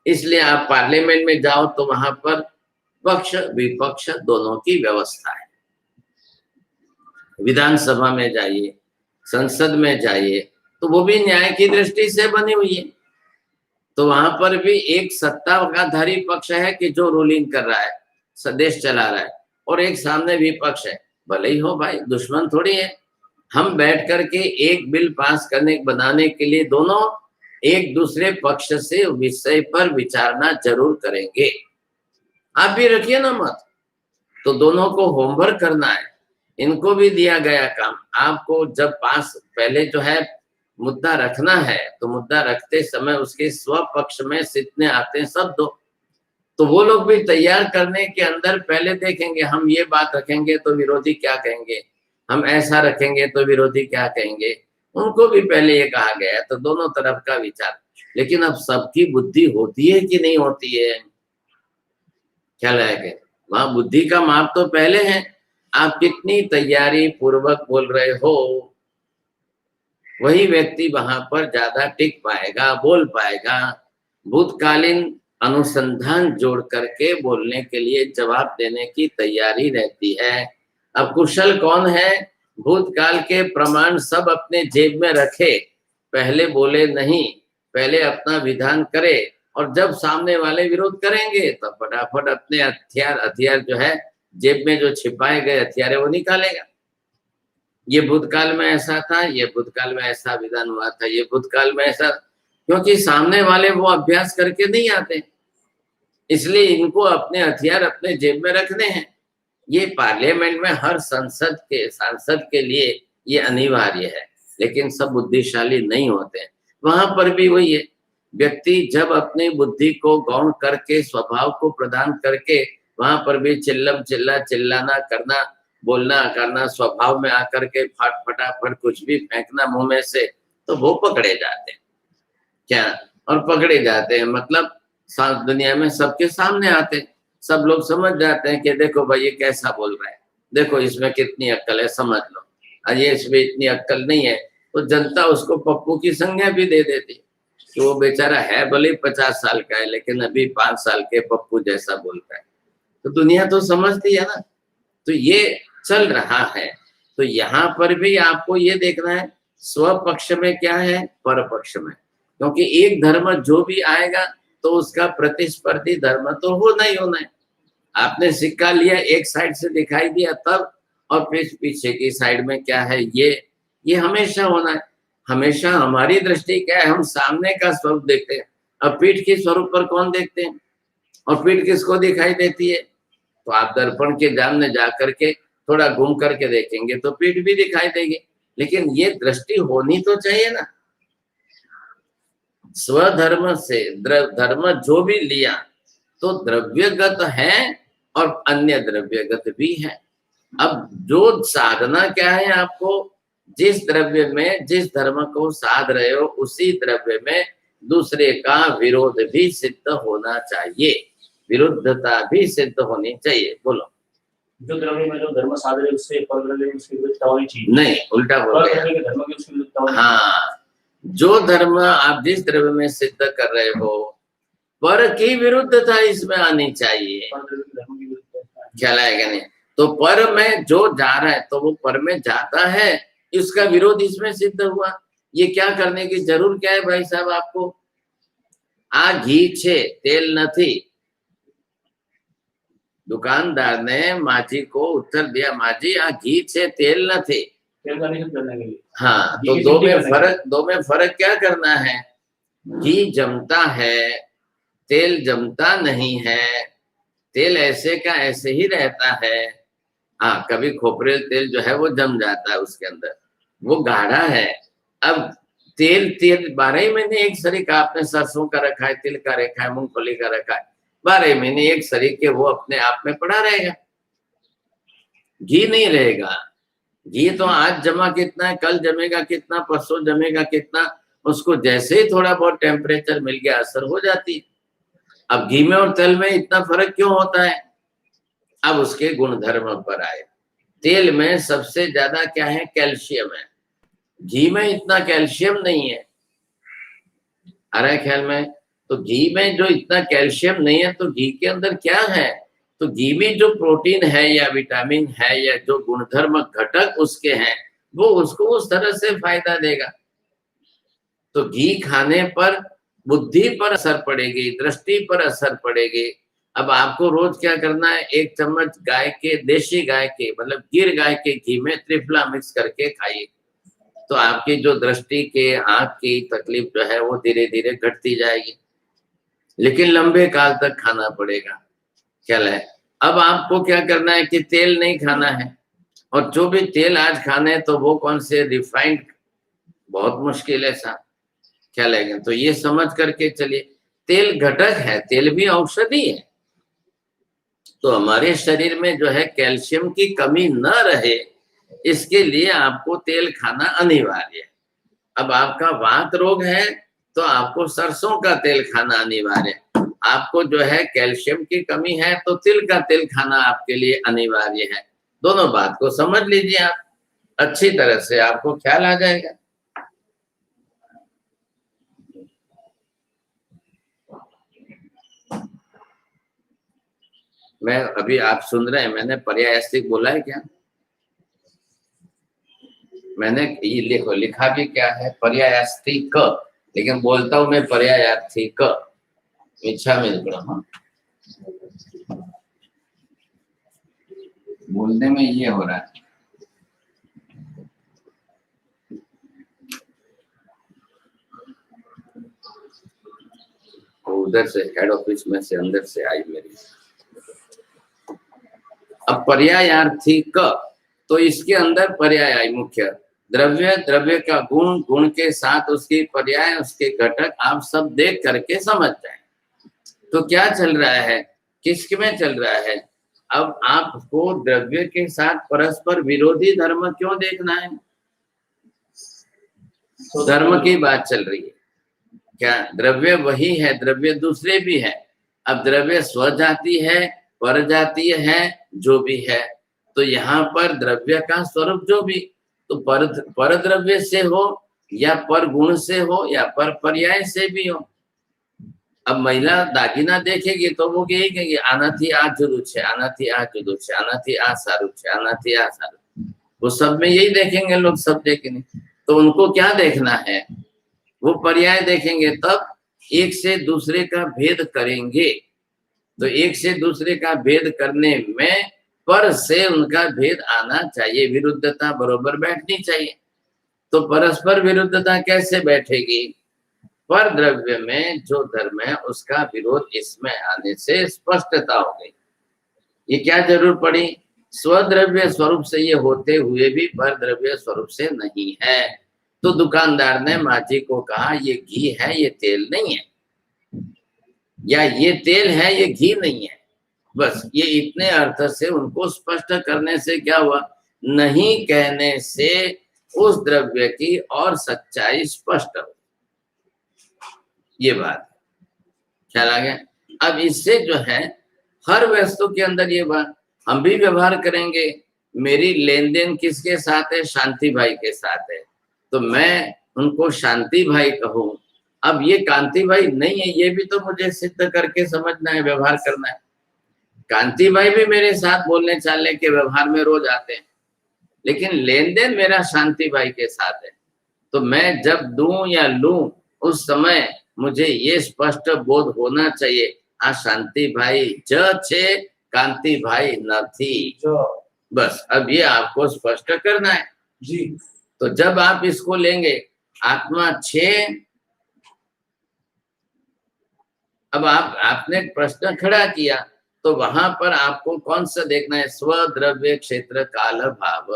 इसलिए आप पार्लियामेंट में जाओ तो वहां पर पक्ष विपक्ष दोनों की व्यवस्था है। विधानसभा में जाइए, संसद में जाइए, तो वो भी न्याय की दृष्टि से बनी हुई है। तो वहां पर भी एक सत्ताधारी पक्ष है कि जो रूलिंग कर रहा है, देश चला रहा है, और एक सामने विपक्ष है। भले ही हो भाई, दुश्मन थोड़ी है। हम बैठ करके एक बिल पास बनाने के लिए दोनों एक दूसरे पक्ष से विषय पर विचारना जरूर करेंगे। आप भी रखिए ना मत, तो दोनों को होमवर्क करना है। इनको भी दिया गया काम, आपको जब पास पहले जो है मुद्दा रखना है, तो मुद्दा रखते समय उसके स्वपक्ष में जितने आते हैं सब दो। तो वो लोग भी तैयार करने के अंदर पहले देखेंगे, हम ये बात रखेंगे तो विरोधी क्या कहेंगे, हम ऐसा रखेंगे तो विरोधी क्या कहेंगे। उनको भी पहले ये कहा गया है, तो दोनों तरफ का विचार। लेकिन अब सबकी बुद्धि होती है कि नहीं होती है, क्या लगे? वहां बुद्धि का माप तो पहले है, आप कितनी तैयारी पूर्वक बोल रहे हो, वही व्यक्ति वहां पर ज्यादा टिक पाएगा, बोल पाएगा। भूतकालीन अनुसंधान जोड़ करके बोलने के लिए जवाब देने की तैयारी रहती है। अब कुशल कौन है? भूतकाल के प्रमाण सब अपने जेब में रखे, पहले बोले नहीं, पहले अपना विधान करे, और जब सामने वाले विरोध करेंगे तो फटाफट अपने हथियार जो है जेब में जो छिपाए गए हथियार है वो निकालेगा। ये भूतकाल में ऐसा था, ये भूतकाल में ऐसा विधान हुआ था, ये भूतकाल में ऐसा, क्योंकि सामने वाले वो अभ्यास करके नहीं आते, इसलिए इनको अपने हथियार अपने जेब में रखने हैं। ये पार्लियामेंट में हर सांसद के लिए ये अनिवार्य है, लेकिन सब बुद्धिशाली नहीं होते हैं। वहां पर भी वही है, व्यक्ति जब अपनी बुद्धि को गौण करके स्वभाव को प्रदान करके वहां पर भी चिल्लाना करना, बोलना करना, स्वभाव में आकर के फटाफट कुछ भी फेंकना मुंह में से, तो वो पकड़े जाते हैं क्या, और पकड़े जाते हैं मतलब दुनिया में सबके सामने आते, सब लोग समझ जाते हैं कि देखो भाई ये कैसा बोल रहा है, देखो इसमें कितनी अक्ल है, समझ लो, और ये इसमें इतनी अक्ल नहीं है, तो जनता उसको पप्पू की संज्ञा भी दे देती कि वो बेचारा है भले 50 साल का है लेकिन अभी 5 साल के पप्पू जैसा बोलता है, तो दुनिया तो समझती है ना। तो ये चल रहा है। तो यहाँ पर भी आपको ये देखना है स्व पक्ष में क्या है, पर पक्ष में, क्योंकि एक धर्म जो भी आएगा तो उसका प्रतिस्पर्धी धर्म तो होना ही होना है। आपने सिक्का लिया, एक साइड से दिखाई दिया तब, और फिर पीछे की साइड में क्या है, ये हमेशा होना है। हमेशा हमारी दृष्टि क्या है, हम सामने का स्वरूप देखते हैं, अब पीठ के स्वरूप पर कौन देखते हैं, और पीठ किसको दिखाई देती है, तो आप दर्पण के सामने जा करके थोड़ा घूम करके देखेंगे तो पीठ भी दिखाई देगी, लेकिन ये दृष्टि होनी तो चाहिए ना। स्वधर्म से धर्म जो भी लिया तो द्रव्यगत है और अन्य द्रव्यगत भी है। अब जो साधना क्या है, आपको जिस द्रव्य में जिस धर्म को साध रहे हो उसी द्रव्य में दूसरे का विरोध भी सिद्ध होना चाहिए, विरुद्धता भी सिद्ध होनी चाहिए। बोलो, जो द्रव्य में जो धर्म साध रहे उससे पर द्रव्य में उसकी विरुद्धता होनी चाहिए, नहीं उल्टा बोल रहे हैं, धर्म की उसकी विरुद्धता होनी चाहिए। हाँ, जो धर्म आप जिस द्रव्य में सिद्ध कर रहे हो पर की विरुद्धता इसमें आनी चाहिए, ख्याल आएगा नहीं, तो पर में जो जा रहा है तो वो पर में जाता है, इसका विरोध इसमें सिद्ध हुआ। ये क्या करने की जरूर क्या है भाई साहब आपको, आ घी छे तेल નથી, दुकानदार ने माजी को उत्तर दिया, माजी आ घी छे तेल નથી। हाँ, तो दो में फर्क क्या करना है, घी जमता है तेल जमता नहीं है, तेल ऐसे का ऐसे ही रहता है। हाँ, कभी खोपरेल तेल जो है वो जम जाता है उसके अंदर, वो गाढ़ा है। अब तेल 12 महीने एक शरीक, आपने सरसों का रखा है, तिल का रखा है, मूंगफली का रखा है, 12 महीने एक शरीक के वो अपने आप में पड़ा रहेगा, घी नहीं रहेगा। घी तो आज जमा कितना है, कल जमेगा कितना, परसों जमेगा कितना, उसको जैसे ही थोड़ा बहुत टेम्परेचर मिल गया असर हो जाती है। अब घी में और तेल में इतना फर्क क्यों होता है, अब उसके गुणधर्म पर आए। तेल में सबसे ज्यादा क्या है, कैल्शियम है, घी में इतना कैल्शियम नहीं है, आ रहा है ख्याल में। तो घी में जो इतना कैल्शियम नहीं है तो घी के अंदर क्या है, तो घी में जो प्रोटीन है या विटामिन है या जो गुणधर्म घटक उसके हैं वो उसको उस तरह से फायदा देगा। तो घी खाने पर बुद्धि पर असर पड़ेगी, दृष्टि पर असर पड़ेगी। अब आपको रोज क्या करना है, 1 चम्मच गाय के, देशी गाय के मतलब गिर गाय के घी में त्रिफला मिक्स करके खाइए, तो आपकी जो दृष्टि के आंख की तकलीफ जो है वो धीरे धीरे घटती जाएगी, लेकिन लंबे काल तक खाना पड़ेगा। क्या है, अब आपको क्या करना है कि तेल नहीं खाना है, और जो भी तेल आज खाने हैं तो वो कौन से, रिफाइंड, बहुत मुश्किल है साहब, क्या लगेगा। तो ये समझ करके चलिए, तेल घटक है, तेल भी औषधि है, तो हमारे शरीर में जो है कैल्शियम की कमी न रहे इसके लिए आपको तेल खाना अनिवार्य है। अब आपका वात रोग है तो आपको सरसों का तेल खाना अनिवार्य है, आपको जो है कैल्शियम की कमी है तो तिल का तेल खाना आपके लिए अनिवार्य है। दोनों बात को समझ लीजिए आप, अच्छी तरह से आपको ख्याल आ जाएगा। मैं अभी आप सुन रहे हैं, मैंने पर्यायस्तिक बोला है क्या, मैंने ये लिखो लिखा भी क्या है, पर्यायस्तिक, लेकिन बोलता हूं मैं पर्यायार्थिक, इच्छा में हाँ, बोलने में ये हो रहा है। उधर से हेड ऑफिस में से अंदर से आई मेरी। अब पर्यायार्थिक, तो इसके अंदर पर्याय आई मुख्य, द्रव्य, द्रव्य का गुण, गुण के साथ उसकी पर्याय, उसके घटक आप सब देख करके समझ जाए। तो क्या चल रहा है, किसके में चल रहा है? अब आपको द्रव्य के साथ परस्पर विरोधी धर्म क्यों देखना है? धर्म की बात चल रही है। क्या द्रव्य वही है? द्रव्य दूसरे भी है। अब द्रव्य स्वजाति है, परजातीय है, जो भी है, तो यहाँ पर द्रव्य का स्वरूप जो भी, तो पर द्रव्य से हो या पर गुण से हो या पर पर्याय से भी हो। अब महिला दागिना देखेगी तो वो यही कहेगी, आनाथी आ जुदू छे, आनाथी आ जुदू छे, आनाथी आ सारू छे, आनाथी आ सारू। वो सब में यही देखेंगे लोग, सब देखेंगे। तो उनको क्या देखना है? वो पर्याय देखेंगे, तब एक से दूसरे का भेद करेंगे। तो एक से दूसरे का भेद करने में पर से उनका भेद आना चाहिए, विरुद्धता बरोबर बैठनी चाहिए। तो परस्पर विरुद्धता कैसे बैठेगी? पर द्रव्य में जो धर्म है उसका विरोध इसमें आने से स्पष्टता हो गई। ये क्या जरूर पड़ी? स्वद्रव्य स्वरूप से ये होते हुए भी पर द्रव्य स्वरूप से नहीं है। तो दुकानदार ने माझी को कहा, ये घी है, ये तेल नहीं है, या ये तेल है, ये घी नहीं है। बस ये इतने अर्थ से उनको स्पष्ट करने से क्या हुआ? नहीं कहने से उस द्रव्य की और सच्चाई स्पष्ट हो। ये बात ख्याल आ गया? अब इससे जो है हर वस्तु के अंदर ये बात हम भी व्यवहार करेंगे। मेरी लेन देन किसके साथ है? शांति भाई के साथ है, तो मैं उनको शांति भाई कहूं। अब ये कांति भाई नहीं है, ये भी तो मुझे सिद्ध करके समझना है, व्यवहार करना है। कांति भाई भी मेरे साथ बोलने चालने के व्यवहार में रोज आते हैं, लेकिन लेन देन मेरा शांति भाई के साथ है। तो मैं जब दूं या लूं, उस समय मुझे ये स्पष्ट बोध होना चाहिए, आ शांति भाई ज छे, कांति भाई नथी। बस अब ये आपको स्पष्ट करना है जी। तो जब आप इसको लेंगे, आत्मा छे, अब आपने प्रश्न खड़ा किया, तो वहां पर आपको कौन सा देखना है? स्वद्रव्य क्षेत्र काल भाव,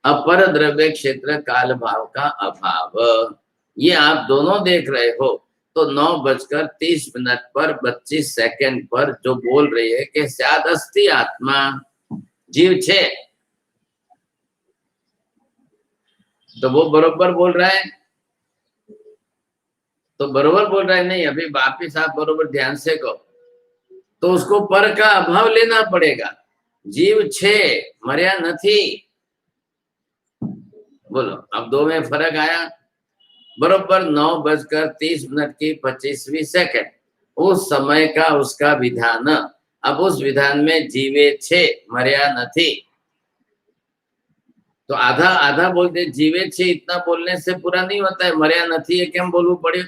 अपर द्रव्य क्षेत्र काल भाव का अभाव, ये आप दोनों देख रहे हो। तो 9:30 पर 25 सेकंड पर जो बोल रही है कि शायद अस्थि आत्मा जीव छे, तो वो बरोबर बोल रहा है? तो बरोबर बोल रहा है? नहीं, अभी वापिस आप बरोबर ध्यान से कहो। तो उसको पर का अभाव लेना पड़ेगा। जीव छे, मर्या नथी। बोलो, अब दो में फर्क आया? बरोबर 9:30 की 25वीं सेकंड उस समय का उसका विधान। अब उस विधान में जीवे छे, मर्या नथी। तो आधा आधा बोलते, जीवे छे इतना बोलने से पूरा नहीं होता है, मर्या नथी है क्या बोलू पड़े?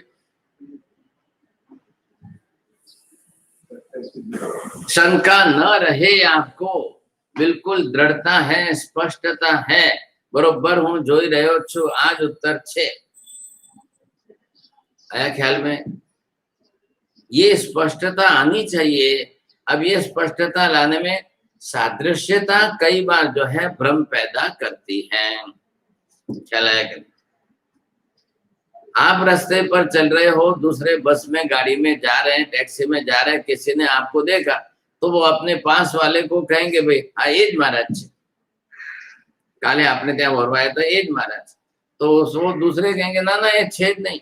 शंका न रहे आपको, बिल्कुल दृढ़ता है, स्पष्टता है, बरोबर हूं जोई रहो छु, आज उत्तर छे। आया ख्याल में? ये स्पष्टता आनी चाहिए। अब ये स्पष्टता लाने में सादृश्यता कई बार जो है भ्रम पैदा करती है। ख्याल आया कि आप रास्ते पर चल रहे हो, दूसरे बस में, गाड़ी में जा रहे हैं, टैक्सी में जा रहे हैं, किसी ने आपको देखा तो वो अपने पास वाले को कहेंगे, भाई हाँ एज महाराज काले आपने क्या भरवाया था, एज महाराज। तो वो दूसरे कहेंगे ना ना ये छेद नहीं।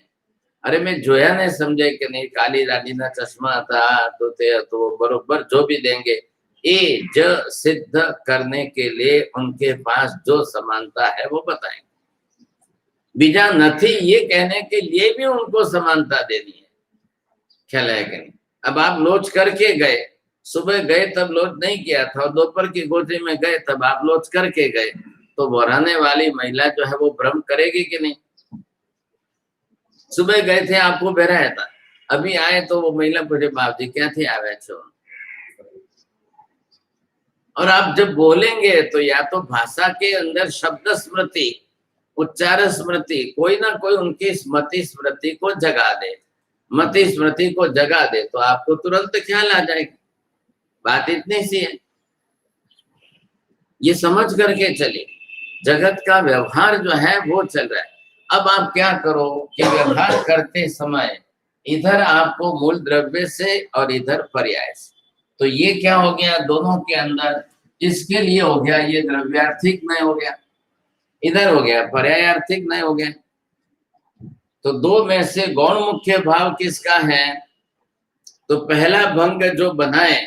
अरे मैं जोया ने समझे कि नहीं, काली रानी ना चश्मा था तो बरोबर जो भी देंगे, ए ज सिद्ध करने के लिए उनके पास जो समानता है वो बताएंगे। बीजा नथी ये कहने के लिए भी उनको समानता देनी है। ख्याल है कि नहीं? अब आप लोच करके गए, सुबह गए तब लोच नहीं किया था, और दोपहर की गोदी में गए तब आप लोच करके गए, तो बहराने वाली महिला जो है वो भ्रम करेगी कि नहीं? सुबह गए थे, आपको बहराया था, अभी आए तो वो महिला पूछे, बाप जी क्या थे आवे छो? और आप जब बोलेंगे तो या तो भाषा के अंदर शब्द स्मृति, उच्चार स्मृति, कोई ना कोई उनकी स्मृति स्मृति को जगा दे, मति स्मृति को जगा दे, तो आपको तुरंत ख्याल आ जाएगा। बात इतनी सी है, ये समझ करके चलिए। जगत का व्यवहार जो है वो चल रहा है। अब आप क्या करो कि व्यवहार करते समय इधर आपको मूल द्रव्य से और इधर पर्याय से, तो ये क्या हो गया दोनों के अंदर, इसके लिए हो गया ये द्रव्यार्थिक नय हो गया, इधर हो गया पर्यायार्थिक नय हो गया। तो दो में से गौण मुख्य भाव किसका है? तो पहला भंग जो बनाए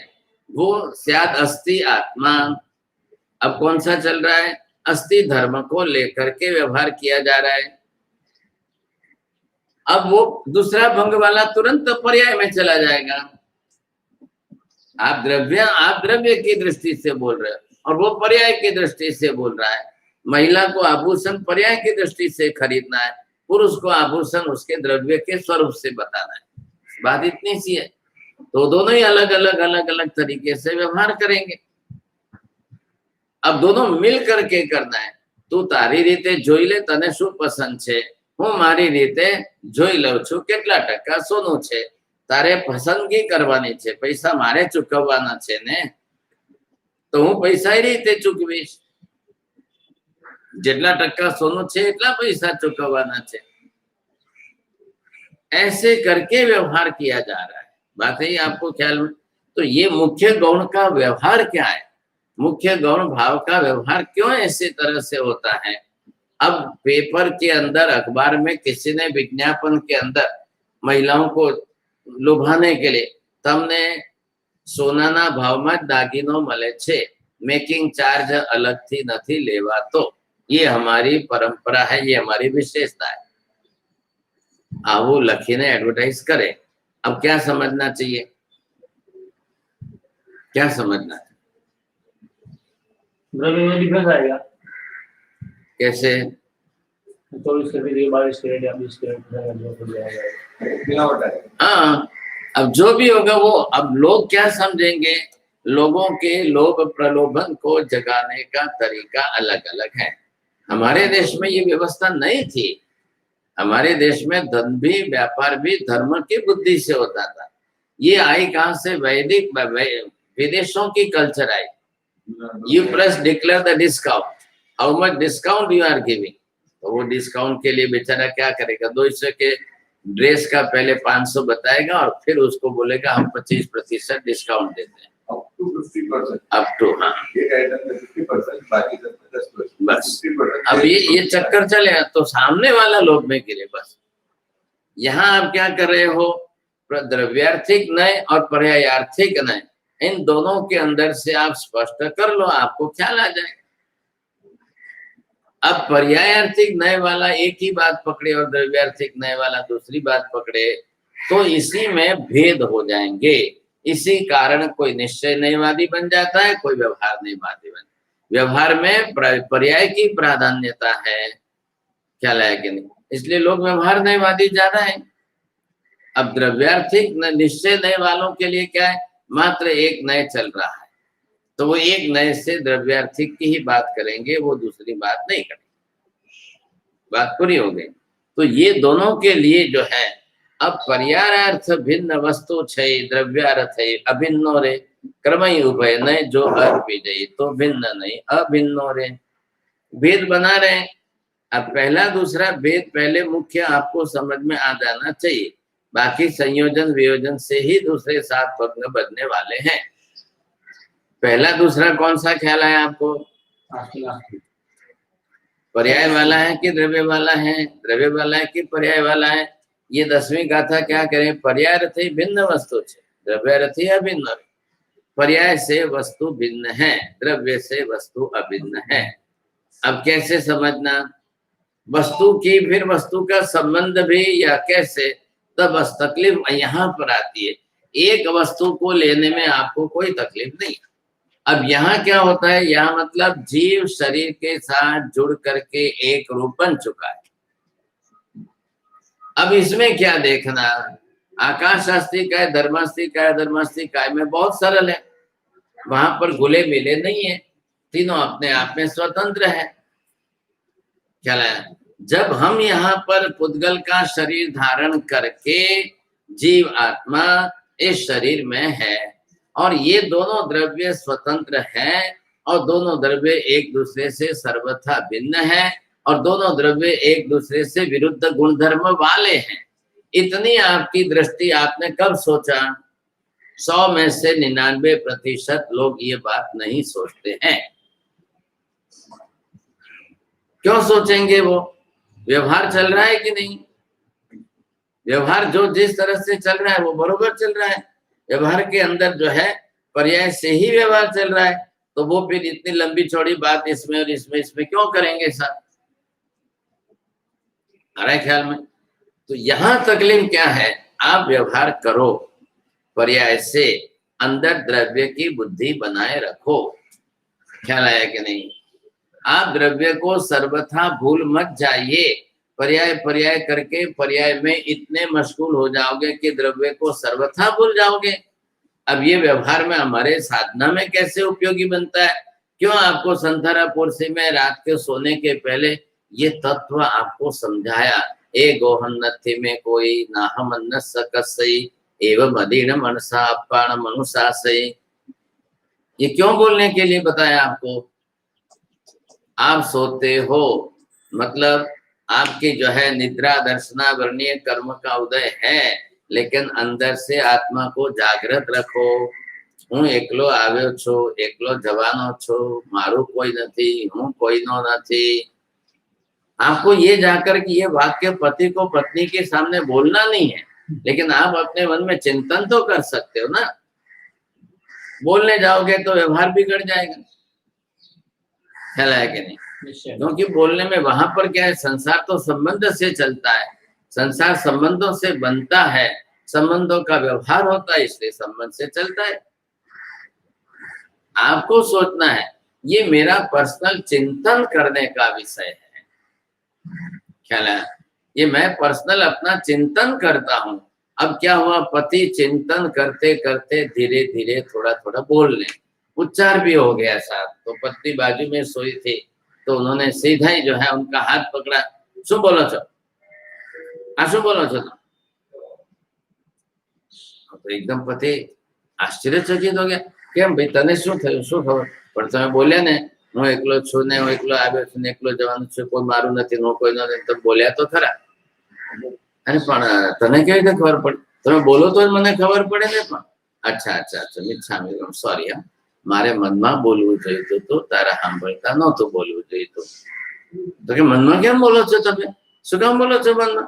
वो स्याद अस्ति आत्मा। अब कौन सा चल रहा है? अस्ति धर्म को लेकर के व्यवहार किया जा रहा है। अब वो दूसरा भंग वाला तुरंत पर्याय में चला जाएगा। आप द्रव्य की दृष्टि से बोल रहे हो और वो पर्याय की दृष्टि से बोल रहा है। महिला को आभूषण पर्याय की दृष्टि से खरीदना है, पुरुष को आभूषण उसके द्रव्य के स्वरूप से बताना है। बात इतनी सी है। तो दोनों ही अलग अलग तरीके से व्यवहार करेंगे। अब दोनों मिल करके करना है। तू तारी रीते જોઈ લે તને શું પસંદ છે, હું મારી રીતે જોઈ લઉં છું કેટલા ટકા સોનું છે, તારે પસંદગી કરવાની છે, પૈસા મારે ચૂકવવાના છે ને, તો હું પૈસા એ રીતે ચૂકવીશ, જેટલા ટકા સોનું છે એટલા પૈસા ચૂકવવાના છે। ऐसे करके व्यवहार किया जा रहा है। बात है आपको ख्याल में? तो ये मुख्य गौण का व्यवहार क्या है, मुख्य गौण भाव का व्यवहार क्यों ऐसे तरह से होता है? अब पेपर के अंदर अखबार में किसी ने विज्ञापन के अंदर महिलाओं को लुभाने के लिए तमने सोनाना भाव में दागिनो मले छे, मेकिंग चार्ज अलग थी नहीं लेवा, तो ये हमारी परंपरा है, ये हमारी विशेषता है। वो लखीने एडवर्टाइज करे। अब क्या समझना चाहिए, क्या समझना चाहिए? द्रव्य में डिफरेंस आएगा। कैसे? 24 कैरेट 22 कैरेट या 20 कैरेट। हाँ, अब जो भी होगा वो, अब लोग क्या समझेंगे, लोगों के लोभ प्रलोभन को जगाने का तरीका अलग अलग है। हमारे देश में ये व्यवस्था नहीं थी। हमारे देश में धन भी व्यापार भी धर्म की बुद्धि से होता था। ये आई कहां से? वैदिक विदेशों की कल्चर आई। You plus declare the discount, how much discount you are giving. तो वो डिस्काउंट के लिए बेचारा क्या करेगा, 200 के ड्रेस का पहले 500 बताएगा और फिर उसको बोलेगा हम 25% डिस्काउंट देते हैं, अप टू। हाँ, बस अब ये चक्कर चले तो सामने वाला लोभ में गिरे। बस यहाँ आप क्या कर रहे हो, द्रव्यार्थिक नय और पर्यायार्थिक नय, इन दोनों के अंदर से आप स्पष्ट कर लो, आपको ख्याल आ जाए। अब पर्यायार्थिक नय वाला एक ही बात पकड़े और द्रव्यार्थिक नय वाला दूसरी बात पकड़े, तो इसी में भेद हो जाएंगे। इसी कारण कोई निश्चय नयवादी बन जाता है, कोई व्यवहार नयवादी बन। व्यवहार में पर्याय की प्राधान्यता है, ख्याल है कि नहीं? इसलिए लोग व्यवहार नयवादी ज्यादा है। अब द्रव्यार्थिक निश्चय नय वालों के लिए क्या है, मात्र एक नय चल रहा है, तो वो एक नय से द्रव्यार्थिक की ही बात करेंगे, वो दूसरी बात नहीं करेंगे। बात पूरी हो गई। तो ये दोनों के लिए जो है, अब पर्यायार्थ भिन्न वस्तु छे, द्रव्यार्थ है अभिन्नो रे, क्रमई उभय नय जो अर्थ विजयी, तो भिन्न नहीं अभिन्नो रे। भेद बना रहे। अब पहला दूसरा भेद पहले मुख्य आपको समझ में आ जाना चाहिए, बाकी संयोजन वियोजन से ही दूसरे 7 भग्न बनने वाले हैं। पहला दूसरा कौन सा ख्याल है आपको? पर्याय वाला है कि द्रव्य वाला है? द्रव्य वाला है कि पर्याय वाला है? ये 10वीं गाथा क्या करें, पर्याय रथी भिन्न वस्तु छे, द्रव्य रथी अभिन्न। पर्याय से वस्तु भिन्न है, द्रव्य से वस्तु अभिन्न है। अब कैसे समझना, वस्तु की फिर वस्तु का संबंध भी या कैसे, तब बस तकलीफ यहाँ पर आती है। एक वस्तु को लेने में आपको कोई तकलीफ नहीं। अब यहाँ क्या होता है, यहाँ मतलब जीव शरीर के साथ जुड़ करके एक रूप बन चुका है। अब इसमें क्या देखना, आकाश अस्तिक है, धर्मास्तिक है, धर्मास्तिक है में बहुत सरल है, वहां पर घुले मिले नहीं है, तीनों अपने आप में स्वतंत्र है। क्या है, जब हम यहाँ पर पुद्गल का शरीर धारण करके जीव आत्मा इस शरीर में है और ये दोनों द्रव्य स्वतंत्र हैं, और दोनों द्रव्य एक दूसरे से सर्वथा भिन्न है और दोनों द्रव्य एक दूसरे से विरुद्ध गुणधर्म वाले हैं। इतनी आपकी दृष्टि आपने कब सोचा? 100 में से 99% लोग ये बात नहीं सोचते हैं। क्यों सोचेंगे? वो व्यवहार चल रहा है कि नहीं? व्यवहार जो जिस तरह से चल रहा है वो बरोबर चल रहा है। व्यवहार के अंदर जो है पर्याय से ही व्यवहार चल रहा है, तो वो फिर इतनी लंबी चौड़ी बात इसमें और इसमें क्यों करेंगे साहब? आ रहा है ख्याल में? तो यहां तकलीफ क्या है? आप व्यवहार करो पर्याय से, अंदर द्रव्य की बुद्धि बनाए रखो। ख्याल आया कि नहीं? आप द्रव्य को सर्वथा भूल मत जाइए। पर्याय पर्याय करके पर्याय में इतने मशगूल हो जाओगे कि द्रव्य को सर्वथा भूल जाओगे। अब ये व्यवहार में हमारे साधना में कैसे उपयोगी बनता है? क्यों आपको संथारापुरसी में रात के सोने के पहले ये तत्व आपको समझाया। ए गोहन्नथि में कोई नाहम अन्न सकसई एवं मदीन मनसा अपाण मनुषासई। ये क्यों बोलने के लिए बताया आपको? आप सोते हो, मतलब आपकी जो है निद्रा दर्शना वर्णीय कर्म का उदय है, लेकिन अंदर से आत्मा को जागृत रखो। हूँ एकलो आव्यो छो, एकलो जवानो छो, मारू कोई नहीं, हूँ कोई नो नहीं। आपको ये जाकर कि ये वाक्य पति को पत्नी के सामने बोलना नहीं है, लेकिन आप अपने मन में चिंतन तो कर सकते हो ना। बोलने जाओगे तो व्यवहार बिगड़ जाएगा। ख्याल है कि नहीं? क्योंकि बोलने में वहां पर क्या है, संसार तो संबंध से चलता है, संसार संबंधों से बनता है, संबंधों का व्यवहार होता है, इसलिए संबंध से चलता है। आपको सोचना है ये मेरा पर्सनल चिंतन करने का विषय है। ख्याल है? ये मैं पर्सनल अपना चिंतन करता हूं। अब क्या हुआ, पति चिंतन करते करते धीरे धीरे थोड़ा थोड़ा बोलने, उच्चार भी हो गया साहब। तो पत्नी बाजू में सोई थी, तो उन्होंने सीधा ही जो है उनका हाथ पकड़ा। शू बोलो छो? शू बोलो छो? तो एकदम पति आश्चर्यचकित हो गया। केम भाई, तने शू थयुं, शू खबर? पण तमे बोल्या ने હું એકલો છું ને, હું એકલો આવ્યો છું ને, એકલો જવાનો છું, કોઈ મારું નથી, હું કોઈ નથી, તો બોલ્યા તો ખરા। અરે પણ તને કેવી રીતે ખબર પડી? તમે બોલો તો જ મને ખબર પડે ને। પણ अच्छा अच्छा अच्छा મિચ્છામી, સોરી હા, મારે મનમાં બોલવું જોઈતું હતું, તારા સાંભળતા નહોતું બોલવું જોઈતું। તો કે મનમાં કેમ બોલો છો તમે? શું કામ બોલો છો મનમાં?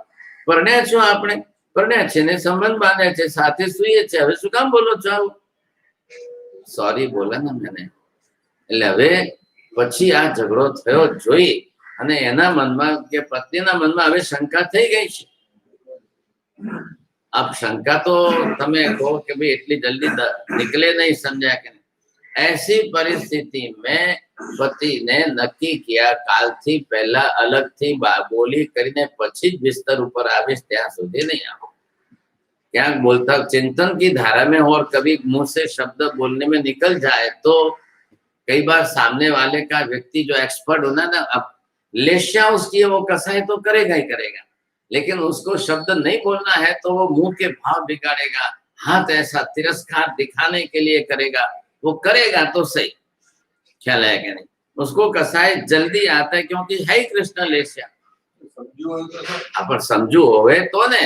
પરણ્યા છો આપણે, પરણ્યા છે ને સંબંધ બાંધ્યા છે, સાથે સુઈએ છે, હવે શું કામ બોલો છો આવું? સોરી બોલા ને મેને। એટલે હવે પછી આ ઝઘડો થયો જોઈ અને એના મનમાં કે પત્નીના મનમાં હવે શંકા થઈ ગઈ છે। अब शंका तो તમે કહો કે ભાઈ એટલી જલ્દી निकले नहीं, समझा के नहीं। ऐसी परिस्थिति में पति ने नक्की किया काल थी पहला अलग थी बोली करीने પછી જ बिस्तर ऊपर आवीश, ત્યાં સુધી नहीं आओ। क्या बोलता चिंतन की धारा में हो और कभी मुंह से शब्द बोलने में निकल जाए तो कई बार सामने वाले का व्यक्ति जो एक्सपर्ट होना ना, अब लेश्या उसकी वो कसाई तो करेगा ही करेगा, लेकिन उसको शब्द नहीं बोलना है तो वो मुंह के भाव बिगाड़ेगा, हाथ ऐसा तिरस्कार दिखाने के लिए करेगा, वो करेगा तो सही। ख्याल है कि नहीं? उसको कसाई जल्दी आता है क्योंकि है ही कृष्ण लेश्या। पर समझू होवे तो ने,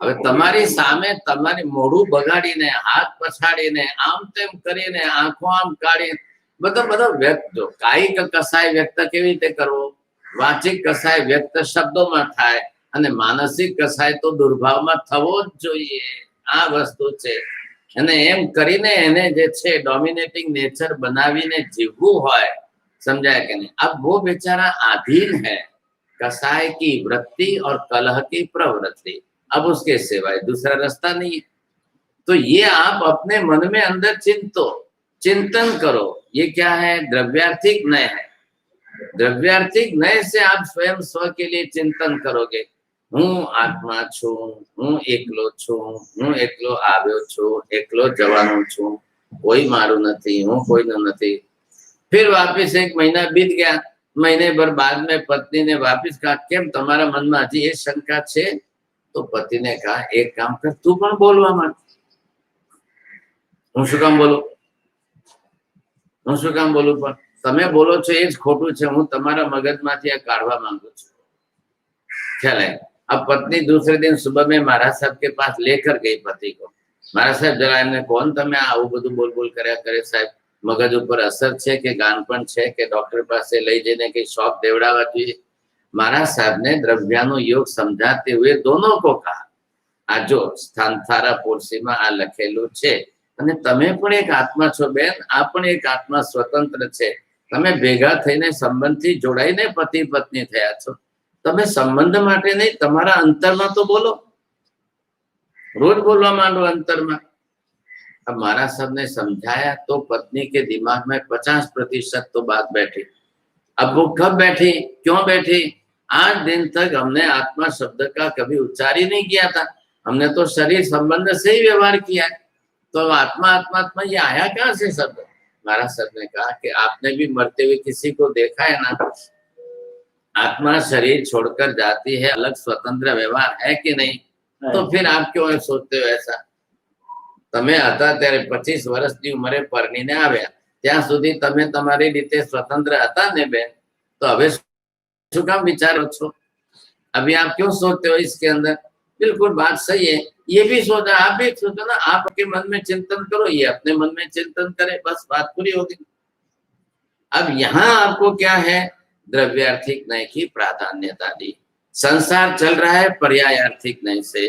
હવે તમારી સામે તમારી મોઢું બગાડીને, હાથ પછાડીને, આમ તેમ કરીને, આંખો આમ કાઢી, બધા વ્યક્ત જો કાયિક કસાય વ્યક્ત કેવી રીતે કરવો, વાચિક કસાય વ્યક્ત શબ્દોમાં થાય અને માનસિક કસાય તો દુર્ભાવમાં થવો જ જોઈએ। આ વસ્તુ છે અને એમ કરીને એને જે છે ડોમિનેટિંગ નેચર બનાવીને જીવવું હોય, સમજાય કે નહીં? अब वो बेचारा आधीन है कसाय की वृत्ति और कलह की प्रवृत्ति, अब उसके सिवाय दूसरा रास्ता नहीं है। तो ये आप अपने मन में अंदर चिंतन करो। ये क्या है? द्रव्यार्थिक नय है। द्रव्यार्थिक नय से आप स्वयं स्व के लिए चिंतन करोगे। हूँ आत्मा छू, हूँ एकलो छू, हूँ एकलो आव्यो छू, एकलो जवानो छू, कोई मारू नहीं, हूँ कोई नहीं। फिर वापिस 1 महीना बीत गया, महीने भर बाद में पत्नी ने वापिस कहा केम तुम्हारा मन में हजी ये शंका छे? तो पति ने कहा एक काम कर, तू पण बोलवा માંડ। હું શું કામ બોલું? હું શું કામ બોલું? પણ તમે બોલો છો એ જ ખોટું છે, હું તમારા મગજમાંથી આ કાઢવા માંગુ છું। ख्याल है? अब पत्नी दूसरे दिन सुबह में महाराज साहब के पास लेकर गई पति को। महाराज साहब जरा एमने कोण તમે આવું બધું બોલ બોલ કર્યા કરે સાહેબ, મગજ ઉપર અસર છે કે ગાનપણ છે કે ડોક્ટર પાસે લઈ જઈને કઈ શોખ દેવડાવવા જોઈએ। महाराज साहब ने द्रव्यानु योग समझाते हुए दोनों को कहा, आ जो स्थानथारा पोरसीમાં આ લખેલું છે, અને તમે પણ એક આત્મા છો બેન, આ પણ એક આત્મા સ્વતંત્ર છે। તમે ભેગા થઈને સંબંધથી જોડાઈને પતિ પત્ની થયા છો। તમે સંબંધ માટે નહીં, તમારા અંતરમાં તો બોલો, रोज बोलवा मांडो अंतर में। अब महाराज साहब ने समझाया तो पत्नी के दिमाग में 50% तो बात बैठी। अब वो कब बैठी, क्यों बैठी? 8 दिन तक हमने आत्मा शब्द का कभी उच्चार ही नहीं किया था, हमने तो शरीर संबंध से ही व्यवहार किया है। तो आत्मा आत्मा आत्मा ये आया कहाँ से शब्द? महाराज साहब ने कहा कि आपने भी मरते हुए किसी को देखा है ना? आत्मा शरीर छोड़कर जाती है, अलग स्वतंत्र व्यवहार है कि नहीं? तो फिर आप क्यों सोचते हो ऐसा? તમે હતા ત્યારે 25 વર્ષની ઉંમરે પરણીને આવ્યા, ત્યાં સુધી તમે તમારી રીતે સ્વતંત્ર હતા ને બેન, તો હવે શું કામ વિચારો છો? अभी आप क्यों सोचते हो इसके अंदर? बिल्कुल बात सही है, ये भी सोचा, आप भी सोचो ना, आपके मन में चिंतन करो, ये अपने मन में चिंतन करे, बस बात पूरी होगी। अब यहाँ आपको क्या है? द्रव्यार्थिक नय की प्राधान्यता दी। संसार चल रहा है पर्यायार्थिक नय से,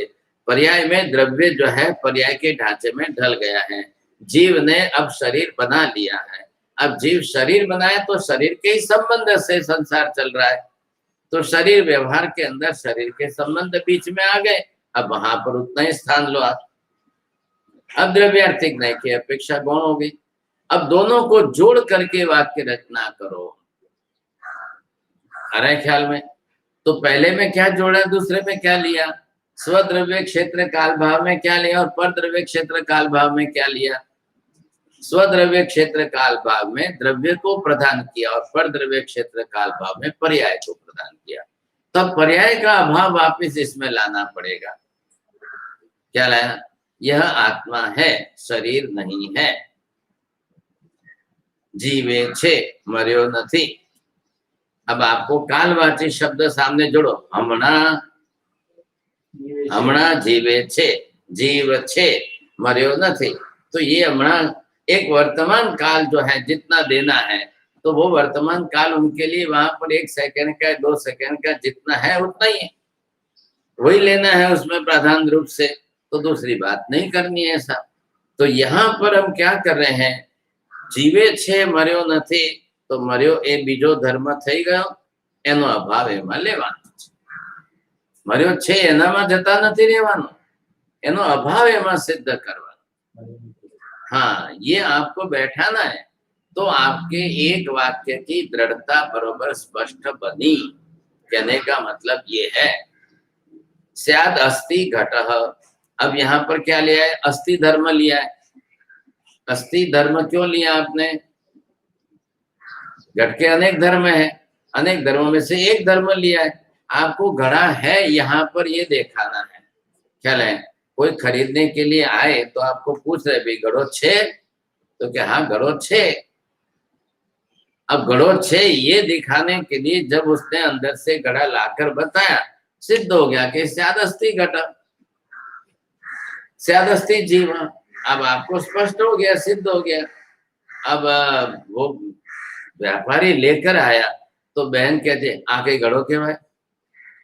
पर्याय में द्रव्य जो है पर्याय के ढांचे में ढल गया है। जीव ने अब शरीर बना लिया है, अब जीव शरीर बनाए तो शरीर के ही संबंध से संसार चल रहा है, तो शरीर व्यवहार के अंदर शरीर के संबंध बीच में आ गए, अब वहां पर उतना ही स्थान लो आप। अब द्रव्यार्थिक नय की अपेक्षा गौण हो गई। अब दोनों को जोड़ करके वाक्य रचना करो, आ रहा है ख्याल में? तो पहले में क्या जोड़ा, दूसरे में क्या लिया? स्वद्रव्य क्षेत्र काल भाव में क्या लिया और परद्रव्य क्षेत्र काल भाव में क्या लिया? स्वद्रव्य क्षेत्र काल भाव में द्रव्य को प्रदान किया और परद्रव्य क्षेत्र काल भाव में पर्याय को प्रदान किया। तब पर्याय का अभाव वापस इसमें लाना पड़ेगा। क्या लाया? यह आत्मा है, शरीर नहीं है। जीवे छे, मर्यो नथी। अब आपको कालवाची शब्द सामने जोड़ो, हमणा जीवे छे, जीव छे, मर्यो नथी। तो ये हमणा एक वर्तमान काल जो है, जितना देना है तो वो वर्तमान काल उनके लिए वहां पर 1 सेकंड का 2 सेकंड का जितना है उतना ही है, वही लेना है उसमें प्रधान रूप से, तो दूसरी बात नहीं करनी है ऐसा। तो यहाँ पर हम क्या कर रहे हैं? जीवे छे मर्यो नथी, तो मर्यो ए बीजो धर्म थई गयो, एनो अभाव एमां लेवानो छे। मर्यो छे एनामां जता नथी रहेवानो, एनो अभाव एमां सिद्ध करवानो। हाँ, ये आपको बैठाना है, तो आपके एक वाक्य की दृढ़ता बरोबर स्पष्ट बनी। कहने का मतलब ये है, स्याद अस्ति घटः। अब यहाँ पर क्या लिया है? अस्ति धर्म लिया है। अस्ति धर्म क्यों लिया आपने? घट के अनेक धर्म है, अनेक धर्मों में से एक धर्म लिया है। आपको घड़ा है यहाँ पर ये दिखाना है। ख्याल है? कोई खरीदने के लिए आए तो आपको पूछ रहे भाई घड़ो छे, तो क्या हाँ घड़ो छे। अब घड़ो छे ये दिखाने के लिए जब उसने अंदर से घड़ा लाकर बताया, सिद्ध हो गया कि स्यादस्ति घट, स्यादस्ति जीव। अब आपको स्पष्ट हो गया, सिद्ध हो गया। अब वो व्यापारी लेकर आया तो बहन कहते आके घड़ो कहवाय।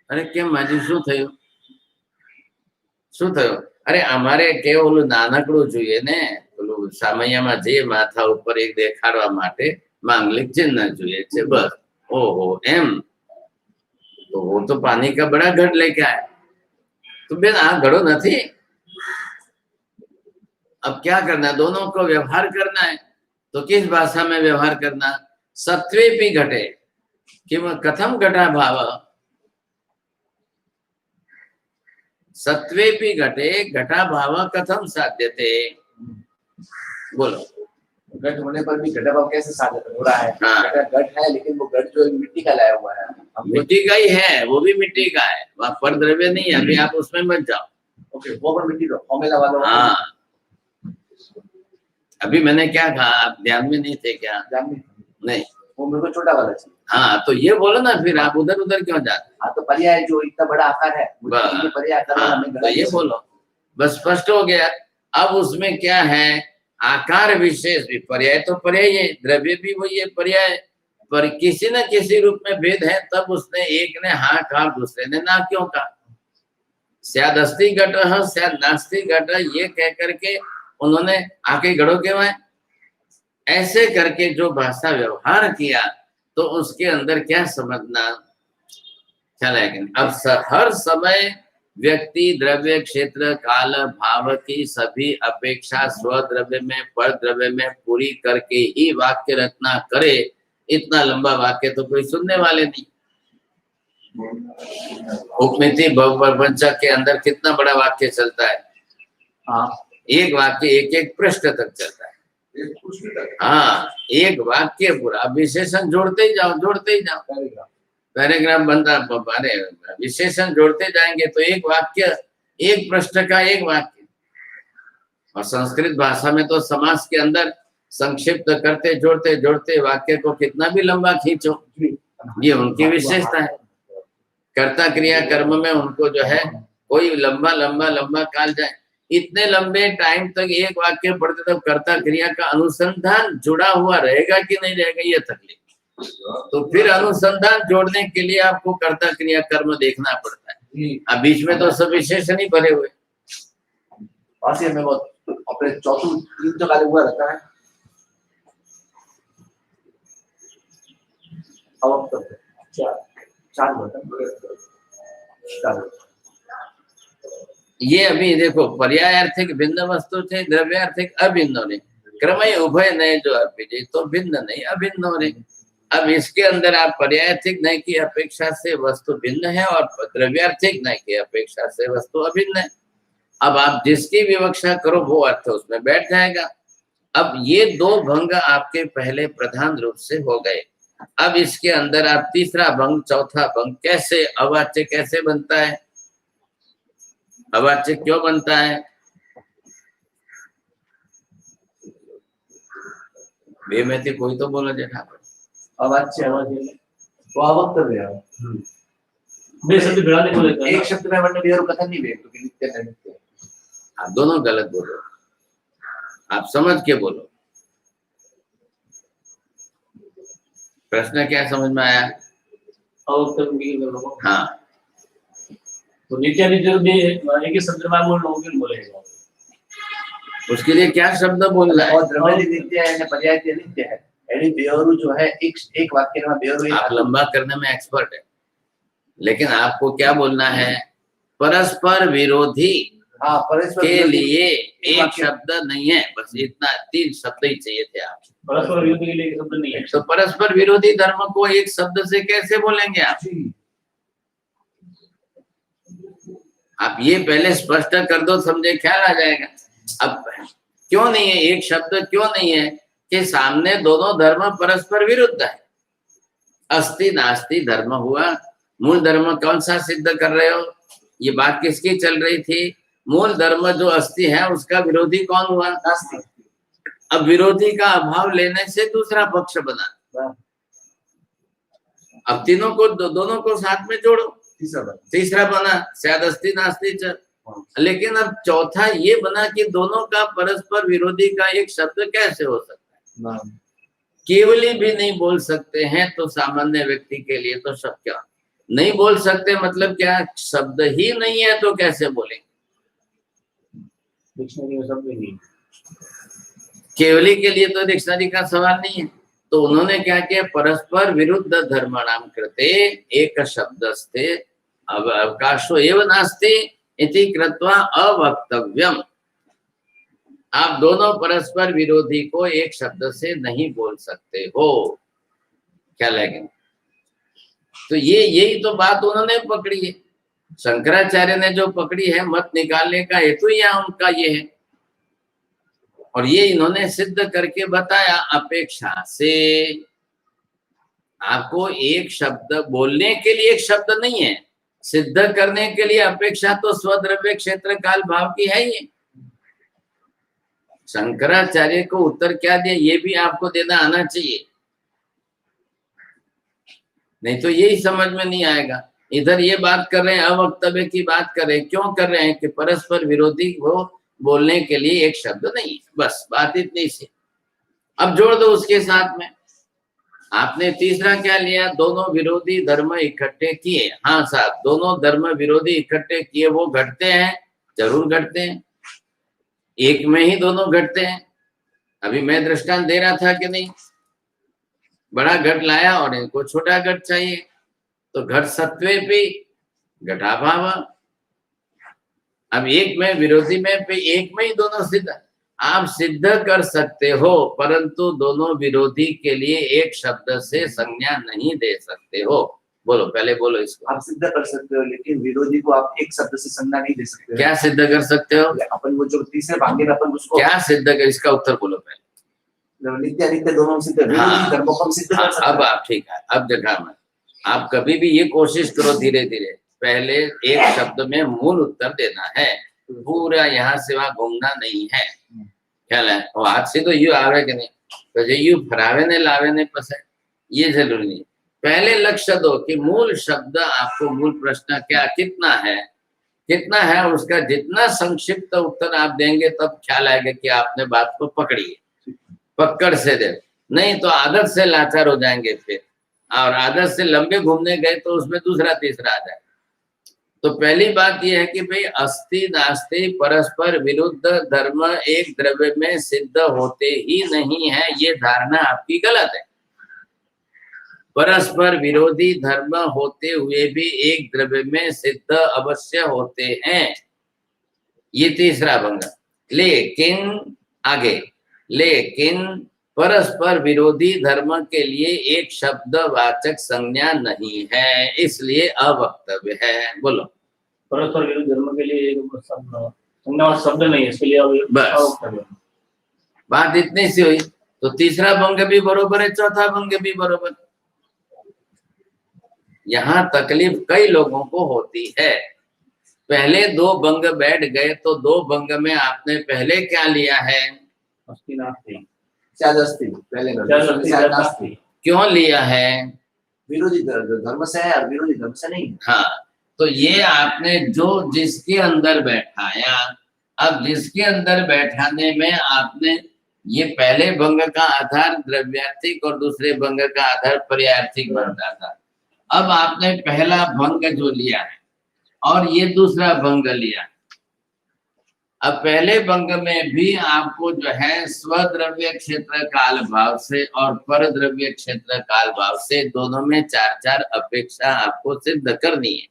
अरे केम माजी शू थयुं? શું થયું? અરે અમારે કે ઓલું નાનકડું જોઈએ ને, ઓલું સામૈયામાં જે માથા ઉપર એક દેખાડવા માટે માંગલિક ચિહ્ન જોઈએ છે, બસ। ઓહો એમ? તો वो तो पानी का बड़ा घड़ लेके आया। तो बेन आ घड़ो नहीं। अब क्या करना है? दोनों को व्यवहार करना है। तो किस भाषा में व्यवहार करना? सत्वेपि घटे किम कथम घटा भाव, सत्वेपि घटे घटा भाव कथम साध्यते? बोलो। घट होने पर भी घटा भाव कैसे साधित हो रहा है? हाँ। घट है लेकिन वो घट जो मिट्टी का लाया हुआ है, मिट्टी का ही है, वो भी मिट्टी का है, वहाँ पर द्रव्य नहीं है। अभी आप उसमें मत जाओ। ओके, वो पर मिट्टी दो, फॉर्मूला वाला। हाँ, अभी मैंने क्या कहा, आप ध्यान में नहीं थे क्या? नहीं, वो मेरे को छोटा वाला चाहिए। हाँ तो ये बोलो ना, फिर आप उधर उधर क्यों जाते? हाँ तो पर्याय जो इतना बड़ा आकार है, मुझे बस, ये पर्याय आकार वाला हाँ, मैं तो गला ये नहीं सकता। बोलो, बस स्पष्ट हो गया। अब उसमें क्या है, आकार विशेष भी पर्याय, तो पर्याय है, द्रव्य भी वही है पर्याय, पर किसी न किसी रूप में भेद है, तब उसने एक ने हाँ कहा, दूसरे ने ना क्यों कहा। शायद अस्ति घट, शायद नास्ति घट, ये कह करके उन्होंने आके गढ़ो क्यों है, ऐसे करके जो भाषा व्यवहार किया, तो उसके अंदर क्या समझना चला। अब हर समय व्यक्ति, द्रव्य, क्षेत्र, काल, भाव की सभी अपेक्षा स्वद्रव्य में, पर द्रव्य में पूरी करके ही वाक्य रचना करे, इतना लंबा वाक्य तो कोई सुनने वाले नहीं। उपमिति बहुप्रपंचक के अंदर कितना बड़ा वाक्य चलता है, हाँ एक वाक्य एक एक पृष्ठ तक चलता है। हाँ, एक वाक्य पूरा, अब विशेषण जोड़ते ही जाओ, जोड़ते ही जाओ, पैराग्राफ बनता, अरे विशेषण जोड़ते जाएंगे तो एक वाक्य, एक पृष्ठ का एक वाक्य। और संस्कृत भाषा में तो समास के अंदर संक्षिप्त करते जोड़ते जोड़ते वाक्य को कितना भी लंबा खींचो, ये उनकी विशेषता है। कर्ता क्रिया कर्म में उनको जो है कोई लंबा लंबा लंबा काल जाए, इतने लंबे टाइम तक एक वाक्य पढ़ते तब कर्ता क्रिया का अनुसंधान जुड़ा हुआ रहेगा कि नहीं रहेगा, ये तकलीफ। तो फिर अनुसंधान जोड़ने के लिए आपको कर्ता क्रिया कर्म देखना पड़ता है। अब बीच में तो सब विशेषण ही भरे हुए। में बहुत अपने चौथी तीन तो काले हुआ रहता है। अब चार ये अभी देखो, पर्यायार्थिक भिन्न वस्तु थे, द्रव्यार्थिक अभिन्न ने, क्रमय उभय नए जो अर्पित, तो भिन्न नहीं अभिन्न हो रहे। अब इसके अंदर आप पर्यायार्थिक नय की अपेक्षा से वस्तु भिन्न है और द्रव्यार्थिक नय की अपेक्षा से वस्तु अभिन्न है। अब आप जिसकी विवक्षा करो वो अर्थ उसमें बैठ जाएगा। अब ये दो भंग आपके पहले प्रधान रूप से हो गए। अब इसके अंदर आप तीसरा भंग, चौथा भंग, कैसे अवाच्य कैसे बनता है, अवाच्य क्यों बनता है? बेमती कोई तो बोलो जेठा। अवाच्य वो अवक्तव्य है। एक शब्द में वर्ण विहार कथन नहीं वे, क्योंकि नित्य है नित्य। आप दोनों गलत बोलो, आप समझ के बोलो। प्रश्न क्या समझ में आया? हाँ, तो नित्य नित्य भी एक ही शब्द में बोलेगा, उसके लिए क्या शब्द बोलना है? और द्रव्य नित्य है, पर्याय नित्य है, यानी बेहरू जो है एक वाक्य में बेहरू। आप लंबा करने में एक्सपर्ट है, लेकिन आपको क्या बोलना है? परस्पर विरोधी के लिए एक शब्द नहीं है, बस इतना, तीन शब्द ही चाहिए थे आप। परस्पर विरोधी के लिए एक शब्द नहीं है, तो परस्पर विरोधी धर्म को एक शब्द से कैसे बोलेंगे आप? आप ये पहले स्पष्ट कर दो, समझे, ख्याल आ जाएगा। अब क्यों नहीं है एक शब्द, क्यों नहीं है कि सामने दोनों धर्म परस्पर विरुद्ध है। अस्ति नास्ति धर्म हुआ, मूल धर्म कौन सा सिद्ध कर रहे हो? ये बात किसकी चल रही थी? मूल धर्म जो अस्ति है उसका विरोधी कौन हुआ? नास्ति। अब विरोधी का अभाव लेने से दूसरा पक्ष बना। अब तीनों को दोनों को साथ में जोड़ो, तीसरा बना शायद अस्ति नास्ति च। लेकिन अब चौथा ये बना कि दोनों का परस्पर विरोधी का एक शब्द कैसे हो सकता है? केवली भी नहीं बोल सकते हैं तो सामान्य व्यक्ति के लिए तो शब्द क्या नहीं बोल सकते, मतलब क्या शब्द ही नहीं है तो कैसे बोलेंगे? डिक्शनरी में शब्द नहीं, केवली के लिए तो डिक्शनरी का सवाल नहीं है। तो उन्होंने क्या किया? परस्पर विरुद्ध धर्माणाम कृते एक शब्दस्ते अवकाशो एव नास्ति इति कृत्वा अवक्तव्यम। आप दोनों परस्पर विरोधी को एक शब्द से नहीं बोल सकते हो, क्या लगेगा? तो ये यही तो बात उन्होंने पकड़ी है, शंकराचार्य ने जो पकड़ी है मत निकालने का हेतु यहाँ उनका ये है, और ये इन्होंने सिद्ध करके बताया। अपेक्षा से आपको एक शब्द बोलने के लिए एक शब्द नहीं है, सिद्ध करने के लिए अपेक्षा तो स्वद्रव्य क्षेत्र काल भाव की है। ये शंकराचार्य को उत्तर क्या दिया ये भी आपको देना आना चाहिए। नहीं तो यही समझ में नहीं आएगा। इधर ये बात कर रहे हैं, अवक्तव्य की बात कर रहे हैं, क्यों कर रहे हैं कि परस्पर विरोधी वो बोलने के लिए एक शब्द नहीं है, बस बात इतनी सी। अब जोड़ दो उसके साथ में, आपने तीसरा क्या लिया, दोनों विरोधी धर्म इकट्ठे किए। हाँ साहब, दोनों धर्म विरोधी इकट्ठे किए, वो घटते हैं, जरूर घटते हैं, एक में ही दोनों घटते हैं। अभी मैं दृष्टांत दे रहा था कि नहीं, बड़ा घट लाया और इनको छोटा घट चाहिए, तो घट सत्वे पे घटाभाव। अब एक में विरोधी में पे एक में ही दोनों सिद्ध, आप सिद्ध कर सकते हो, परंतु दोनों विरोधी के लिए एक शब्द से संज्ञा नहीं दे सकते हो। बोलो, पहले बोलो इसको। आप सिद्ध कर सकते हो, लेकिन विरोधी को आप एक शब्द से संज्ञा नहीं दे सकते हो। क्या सिद्ध कर सकते हो? अपन वो जो तीसरे भाग्य में अपन उसको क्या सिद्ध कर, इसका उत्तर बोलो पहले। नित्य नित्य दोनों सिद्ध, विरोधी धर्मों को हम सिद्ध कर सकते अब आप ठीक है, अब जगह में आप कभी भी ये कोशिश करो, धीरे धीरे पहले एक शब्द में मूल उत्तर देना है, पूरा यहाँ से वहां घूमना नहीं है, ख्याल है? और आज से तो यू आवे कि नहीं, तो जो यू फरावे ने लावे ने पसे, ये जरूरी नहीं। पहले लक्ष्य दो कि मूल शब्द आपको, मूल प्रश्न क्या कितना है, कितना है, उसका जितना संक्षिप्त उत्तर आप देंगे तब ख्याल आएगा कि आपने बात को पकड़ी है, पकड़ से दे, नहीं तो आदत से लाचार हो जाएंगे फिर, और आदत से लंबे घूमने गए तो उसमें दूसरा तीसरा आ जाए। तो पहली बात यह है कि भाई अस्ति नास्ति परस्पर विरुद्ध धर्म एक द्रव्य में सिद्ध होते ही नहीं है, ये धारणा आपकी गलत है। परस्पर विरोधी धर्म होते हुए भी एक द्रव्य में सिद्ध अवश्य होते हैं, ये तीसरा भंग। लेकिन आगे, लेकिन परस्पर विरोधी धर्म के लिए एक शब्द वाचक संज्ञा नहीं है, इसलिए अवक्तव्य है। बोलो। परस्पर विरुद्ध धर्म के लिए एक संज्ञा शब्द नहीं है, इसके लिए अवक्तव्य। बात इतनी सी हुई, तो तीसरा भंग भी बरोबर है, चौथा भंग भी बरोबर। यहाँ तकलीफ कई लोगों को होती है, पहले दो भंग बैठ गए तो दो भंग में आपने पहले क्या लिया है, अस्ति नास्ति, पहले क्यों लिया है? विरोधी धर्म से है और विरोधी धर्म से नहीं। हाँ, तो ये आपने जो जिसके अंदर बैठाया, अब जिसके अंदर बैठाने में आपने ये पहले भंग का आधार द्रव्यार्थिक और दूसरे भंग का आधार पर्यायार्थिक बनता था। अब आपने पहला भंग जो लिया है और ये दूसरा भंग लिया, अब पहले भंग में भी आपको जो है स्वद्रव्य क्षेत्र काल भाव से और पर द्रव्य क्षेत्र काल भाव से दोनों में 4-4 अपेक्षा आपको सिद्ध करनी है,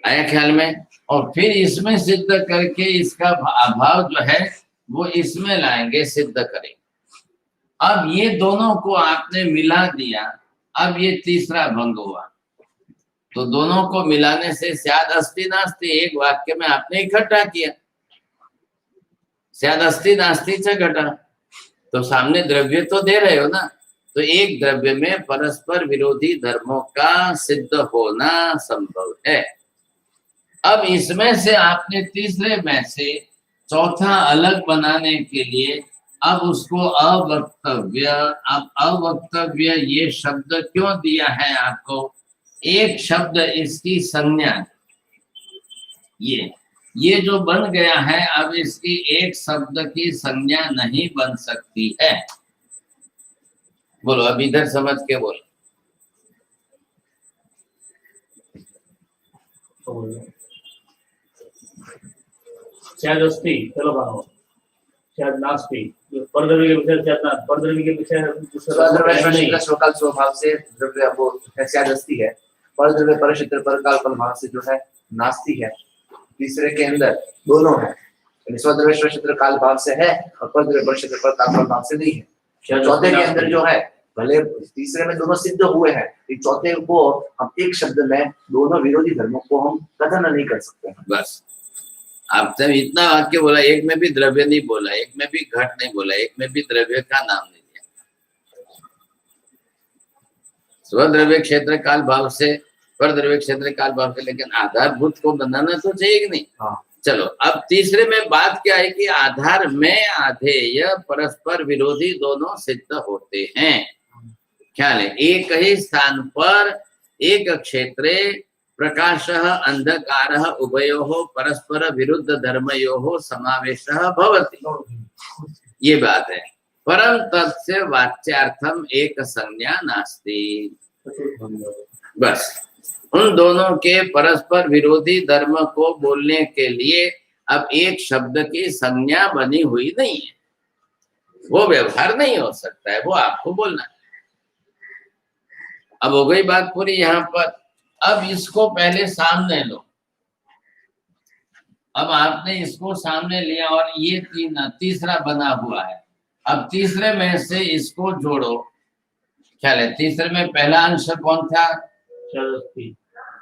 आया ख्याल में? और फिर इसमें सिद्ध करके इसका अभाव जो है वो इसमें लाएंगे, सिद्ध करेंगे। अब ये दोनों को आपने मिला दिया, अब ये तीसरा भंग हुआ, तो दोनों को मिलाने से स्याद अस्ति नास्ति, एक वाक्य में आपने इकट्ठा किया, स्याद अस्ति नास्ति से घटा, तो सामने द्रव्य तो दे रहे हो ना, तो एक द्रव्य में परस्पर विरोधी धर्मों का सिद्ध होना संभव है। अब इसमें से आपने तीसरे में से चौथा अलग बनाने के लिए अब उसको अवक्तव्य, अब अवक्तव्य ये शब्द क्यों दिया है आपको? एक शब्द इसकी संज्ञा, ये जो बन गया है, अब इसकी एक शब्द की संज्ञा नहीं बन सकती है। बोलो, अब इधर समझ के बोलो। शायद अस्ति, चलो बनाओ, शायद नास्ति, परद्रव्य के पीछे शायद ना, परद्रव्य के पीछे स्वद्रव्य स्वकाल स्वभाव से द्रव्य वो शायद अस्ति है, परद्रव्य परक्षेत्र परकाल फल भाव से जो है नास्ति है। तीसरे के अंदर दोनों है, स्वद्रव्य स्वक्षेत्र काल भाव से है और परद्रव्य परक्षेत्र परकाल फल भाव से नहीं है। चौथे के अंदर जो है, भले तीसरे में दोनों सिद्ध हुए हैं, चौथे को हम एक शब्द में दोनों विरोधी धर्मों को हम कथन नहीं कर सकते। बस आपने इतना वाक्य बोला, एक में भी द्रव्य नहीं बोला, एक में भी घट नहीं बोला, एक में भी द्रव्य का नाम नहीं लिया। स्वद्रव्य क्षेत्र काल भाव से, पर द्रव्य क्षेत्र काल भाव से, लेकिन आधारभूत को बनाना तो चाहिए कि नहीं? हाँ। चलो, अब तीसरे में बात क्या है कि आधार में आधेय परस्पर विरोधी दोनों सिद्ध होते हैं। ख्याल है, एक ही स्थान पर एक क्षेत्रे प्रकाशः अंधकारः उभयोः परस्पर विरुद्ध धर्मयोः समावेशः भवति, ये बात है। परम तस्य वाच्यार्थम एक संज्ञा नास्ति। बस उन दोनों के परस्पर विरोधी धर्म को बोलने के लिए अब एक शब्द की संज्ञा बनी हुई नहीं है, वो व्यवहार नहीं हो सकता है, वो आपको बोलना है। अब हो गई बात पूरी यहाँ पर। अब इसको पहले सामने लो, अब आपने इसको सामने लिया और ये तीसरा बना हुआ है। अब तीसरे में से इसको जोड़ो, ख्याल है तीसरे में पहला अंश कौन था?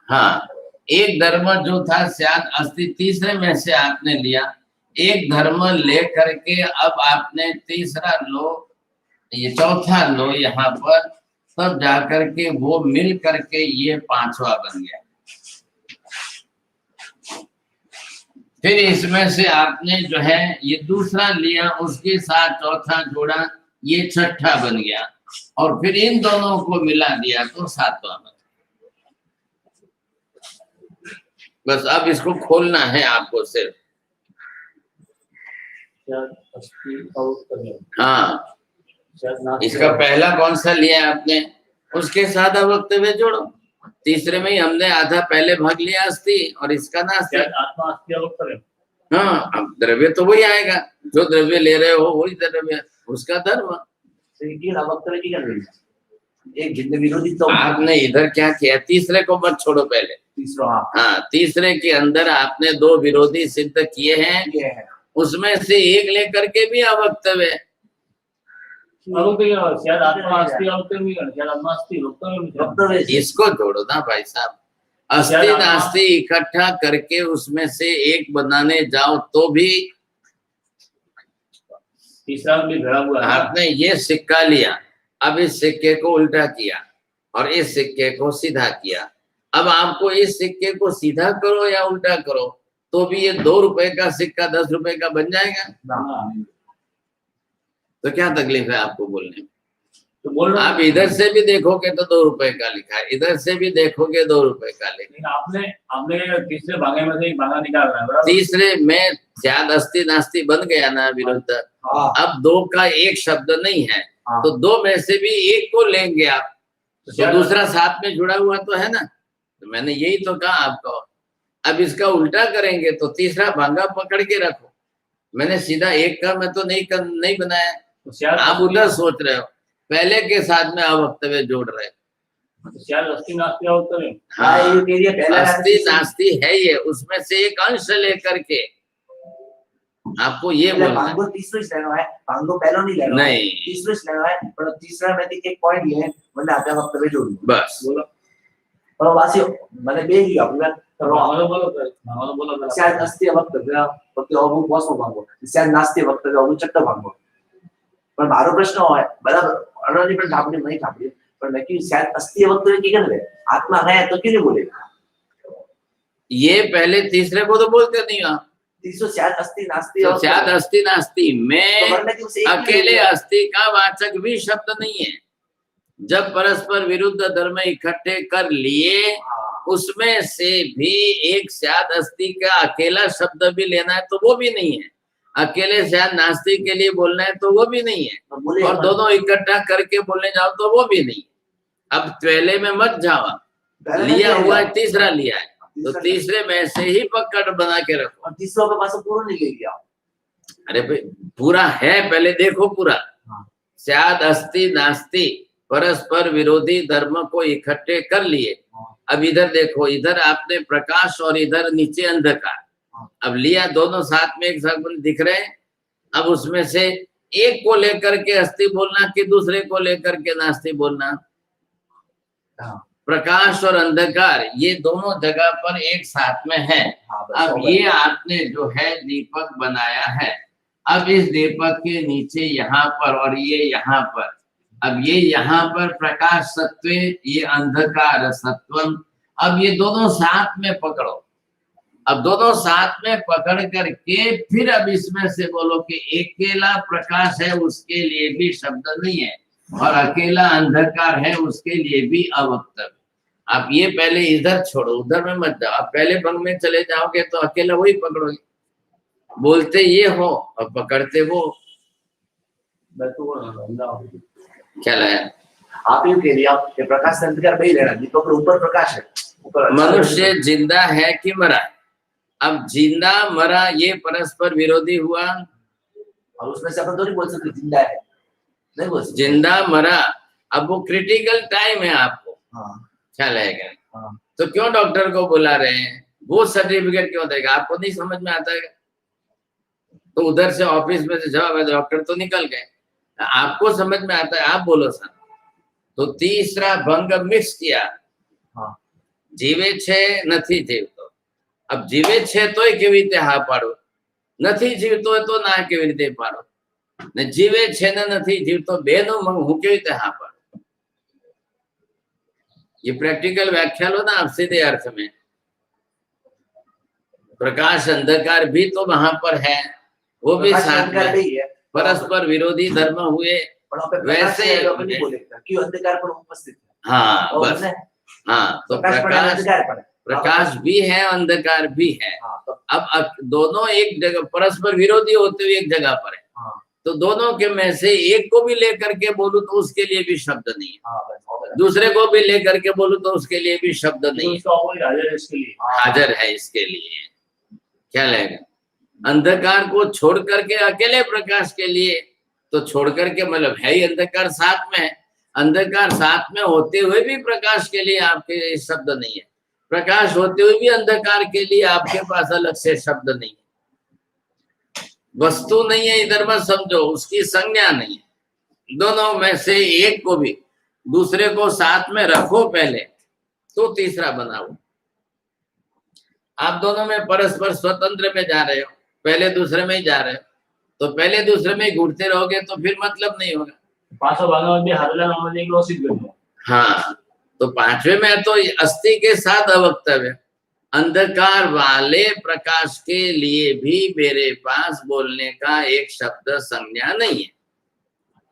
हाँ, एक धर्म जो था स्याद अस्ति, तीसरे में से आपने लिया, एक धर्म ले करके अब आपने तीसरा लो, ये चौथा लो यहाँ पर, तब जाकर के वो मिल करके ये पांचवा बन गया। फिर इसमें से आपने जो है ये दूसरा लिया, उसके साथ चौथा जोड़ा, ये छठा बन गया, और फिर इन दोनों को मिला दिया तो सातवां बन। बस अब इसको खोलना है आपको सिर्फ। हाँ, इसका पहला कौन सा लिया आपने, उसके साथ अब वक्तव्य जोड़ो। तीसरे में ही हमने आधा पहले भाग लिया अस्थि, और इसका नास्ति। हाँ, अब द्रव्य तो वही आएगा, जो द्रव्य ले रहे हो वही द्रव्य, उसका धर्म। एक विरोधी तो आपने इधर क्या किया, तीसरे को मत छोड़ो पहले, तीसरा। हाँ, तीसरे के अंदर आपने दो विरोधी सिद्ध किए हैं, उसमें से एक लेकर के भी अवक्तव्य। इसको जोड़ो ना भाई साहब, अस्ति नास्ति इकट्ठा करके उसमें से एक बनाने जाओ तो भी तीसरा भी भरा हुआ है। आपने ये सिक्का लिया, अब इस सिक्के को उल्टा किया और इस सिक्के को सीधा किया। अब आपको इस सिक्के को सीधा करो या उल्टा करो तो भी ये 2 रुपए का सिक्का 10 रुपए का बन जाएगा। तो क्या तकलीफ है आपको बोलने में? तो बोल रहा आप इधर से भी देखोगे तो 2 रुपए का लिखा है, इधर से भी देखोगे 2 रुपए का लिखा है। आपने तीसरे भागे में से एक भागा निकाल रहा है। तीसरे में ज्यादा अस्ति नास्ति बन गया ना विरुद्ध। अब 2 का एक शब्द नहीं है, तो 2 में से भी एक को लेंगे आप, तो दूसरा साथ में जुड़ा हुआ तो है ना। तो मैंने यही तो कहा आपको। अब इसका उल्टा करेंगे तो तीसरा भांगा पकड़ के रखो। मैंने सीधा एक का मैं तो नहीं बनाया, तो आप उधर सोच रहे हो, पहले के साथ में अवक्तव्य जोड़ रहे हो। हाँ, अस्ति नास्ति है ये, उसमें से एक अंश लेकर के आपको ये बोलना है। नहीं, बस मैंने બે ગયો આપણે સ્યાદ નાસ્તિ વક્તવ્ય પછી અમુક બોસનો ભાગો સ્યાદ નાસ્તિ વક્તવ્ય અમુક ચટ્ટ ભાગો પણ મારો પ્રશ્ન હોય બરાબર અરણી પણ ઠાપડી નહીં ઠાપડી પણ મેં કીધું સ્યાદ અસ્થિ વક્તવ્ય की करे आत्मा है तो क्यों नहीं बोलेगा? ये पहले तीसरे को तो बोलते नहीं आप। तीसरा स्याद अस्थि नास्ति, तो स्याद अस्थि नास्ति में अकेले अस्थि का वाचक भी शब्द नहीं है। जब परस्पर विरुद्ध धर्म इकट्ठे कर लिए उसमें से भी एक स्याद अस्थि का अकेला शब्द भी लेना है तो वो भी नहीं है। अकेले स्याद नास्ति के लिए बोलना है तो वो भी नहीं है, और दोनों इकट्ठा करके बोलने जाओ तो वो भी नहीं है। अब पहले में मत जाओ, लिया हुआ है तीसरा लिया है तो तीसरे में से ही पकड़ बना के रखो। तीसरा के पास पूरा नहीं ले लिया। अरे भाई पूरा है, पहले देखो पूरा। स्याद अस्थि नास्ति परस्पर विरोधी धर्म को इकट्ठे कर लिए। अब इधर देखो, इधर आपने प्रकाश और इधर नीचे अंधकार, अब लिया दोनों साथ में एक साथ दिख रहे हैं। अब उसमें से एक को लेकर के अस्थि बोलना कि दूसरे को लेकर के नास्ति बोलना। प्रकाश और अंधकार ये दोनों जगह पर एक साथ में है। अब ये आपने जो है दीपक बनाया है, अब इस दीपक के नीचे यहाँ पर और ये यहाँ पर, अब ये यहाँ पर प्रकाश सत्व, ये अंधकार सत्वम। अब ये दोनों साथ में पकड़ो, अब दोनों साथ में पकड़ करके फिर अब इसमें से बोलो कि अकेला प्रकाश है, उसके लिए भी शब्द नहीं है। और अकेला अंधकार है उसके लिए भी अवक्तव्य। आप ये पहले इधर छोड़ो, उधर में मत जाओ। आप पहले भंग में चले जाओगे तो अकेला वही पकड़ोगे। बोलते ये हो और पकड़ते वो। मैं तो अंधा हूँ। क्या लाया? आप ये कह रही आप ये प्रकाश से अंधकार में ही रहना, दीपक के ऊपर प्रकाश है, ऊपर मनुष्य जिंदा है कि मरा है? अब जिंदा मरा ये परस्पर विरोधी हुआ। और उसमें से अपन तो नहीं बोल सकते जिंदा है, नहीं बोल सकते। जिंदा मरा, अब वो क्रिटिकल टाइम है आपको। हाँ ख्याल है क्या? हाँ तो क्यों डॉक्टर को बुला रहे हैं? वो सर्टिफिकेट क्यों देगा? आपको नहीं समझ में आता है? तो उधर से ऑफिस में से जवाब है, डॉक्टर तो निकल गए, आपको समझ में आता है, आप बोलो सर। तो तीसरा भंग मिक्स किया। हाँ जीवे छे નથી જીવતો। अब जीवे छे तोय केवी રીતે હા પાડો, નથી જીવતો તો ના કેવી રીતે પાડો, ને જીવે છે ને નથી જીવતો બેનો હું કેવી રીતે હા પાડો? ये प्रैक्टिकल व्याख्या लो ना आप सीधे अर्थ में। प्रकाश अंधकार भी तो वहां पर है, वो भी प्रकाश साथ अंधकार में। भी है, परस्पर विरोधी धर्म हुए पर वहाँ पे प्रकाश वैसे है, तो अपन नहीं बोलेगा क्यों अंधकार पर उपस्थित है। हाँ और बस। हमने हाँ तो प्रकाश पर है, प्रकाश, अंधकार पर है। प्रकाश भी है अंधकार भी है। हाँ तो अब दोनों एक जगह परस्पर विरोधी होते हुए एक जगह पर है। हाँ तो दोनों के में से एक को भी लेकर के बोलूं तो उसके लिए भी शब्द नहीं है, हाँ बस हो गया। दूसरे को भी लेकर के बोलूं तो उसके लिए भी शब्द नहीं है। उसका ऑपोजिट हाजिर है इसके लिए। हाजिर है इसके लिए। क्या लगेगा? अंधकार को छोड़ करके अकेले प्रकाश के लिए, तो छोड़ करके मतलब है ही अंधकार साथ में है। अंधकार साथ में होते हुए भी प्रकाश के लिए आपके शब्द नहीं है, प्रकाश होते हुए भी अंधकार के लिए आपके पास अलग से शब्द नहीं है। वस्तु नहीं है इधर मत समझो, उसकी संज्ञा नहीं है। दोनों में से एक को भी दूसरे को साथ में रखो पहले, तो तीसरा बनाओ। आप दोनों में परस्पर स्वतंत्र में जा रहे हो, पहले दूसरे में ही जा रहे हो, तो पहले दूसरे में ही घूरते रहोगे तो फिर मतलब नहीं होगा। पांचों भागों में हारला नाम एक लोसित करना। हाँ तो पांचवे में तो अस्थि के साथ अवक्तव्य। अंधकार वाले प्रकाश के लिए भी मेरे पास बोलने का एक शब्द संज्ञा नहीं है।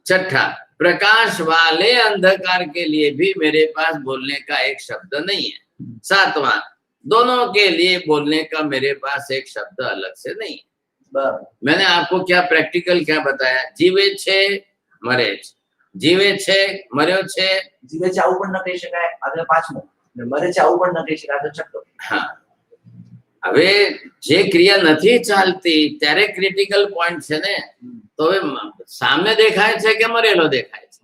छठा, प्रकाश वाले अंधकार के लिए भी मेरे पास बोलने का एक शब्द नहीं है। सातवां, दोनों के लिए बोलने का मेरे पास एक शब्द अलग से नहीं है। मैंने आपको क्या प्रैक्टिकल क्या बताया? जीवे छे मरे छे, जीवे छे मर्यो छे। जीवे છે આવું પણ ન કહી શકાય, આગળ પાંચમો ને મરે છે આવું પણ ન કહી શકાય, આગળ છઠ્ઠો। હા, હવે જે ક્રિયા નથી ચાલતી ત્યારે ક્રિટિકલ પોઈન્ટ છે ને, તો હવે સામે દેખાય છે કે મરેલો દેખાય છે,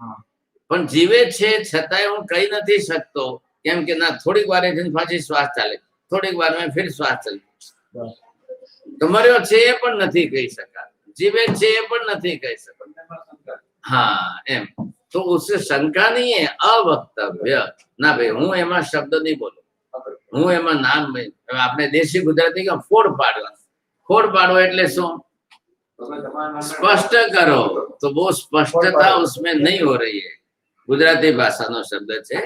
પણ જીવે છે છતાંય હું કહી નથી શકતો, કેમ કે ના થોડીક વાર જઈને પાછી શ્વાસ ચાલે, થોડીક વાર में फिर श्वास चलती, तो मर्यो छे એ પણ નથી કહી શકાતું, જીવે છે એ પણ નથી કહી શકાતું। हाँ एम तो उससे शंका नहीं है, अवक्तव्य ना भाई हूँ एमा शब्द नहीं बोलो, हूँ एमा नाम में आपने देशी गुजराती का फोड़ पाड़वा, फोड़ पाड़ो એટલે શું? स्पष्ट करो, तो वो स्पष्टता उसमें नहीं हो रही है। गुजराती भाषा नो शब्द है,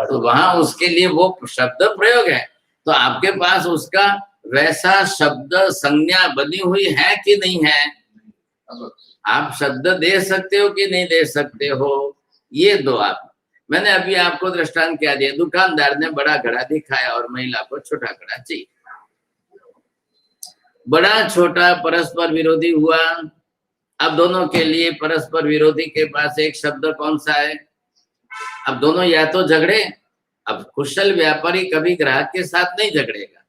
तो वहां उसके लिए वो शब्द प्रयोग है, तो आपके पास उसका वैसा शब्द संज्ञा बनी हुई है कि नहीं है? आप शब्द दे सकते हो कि नहीं दे सकते हो, ये दो आप। मैंने अभी आपको दृष्टांत क्या दिया, दुकानदार ने बड़ा घड़ा दिखाया और महिला को छोटा घड़ा चाहिए। बड़ा छोटा परस्पर विरोधी हुआ। अब दोनों के लिए परस्पर विरोधी के पास एक शब्द कौन सा है? अब दोनों या तो झगड़े, अब कुशल व्यापारी कभी ग्राहक के साथ नहीं झगड़ेगा,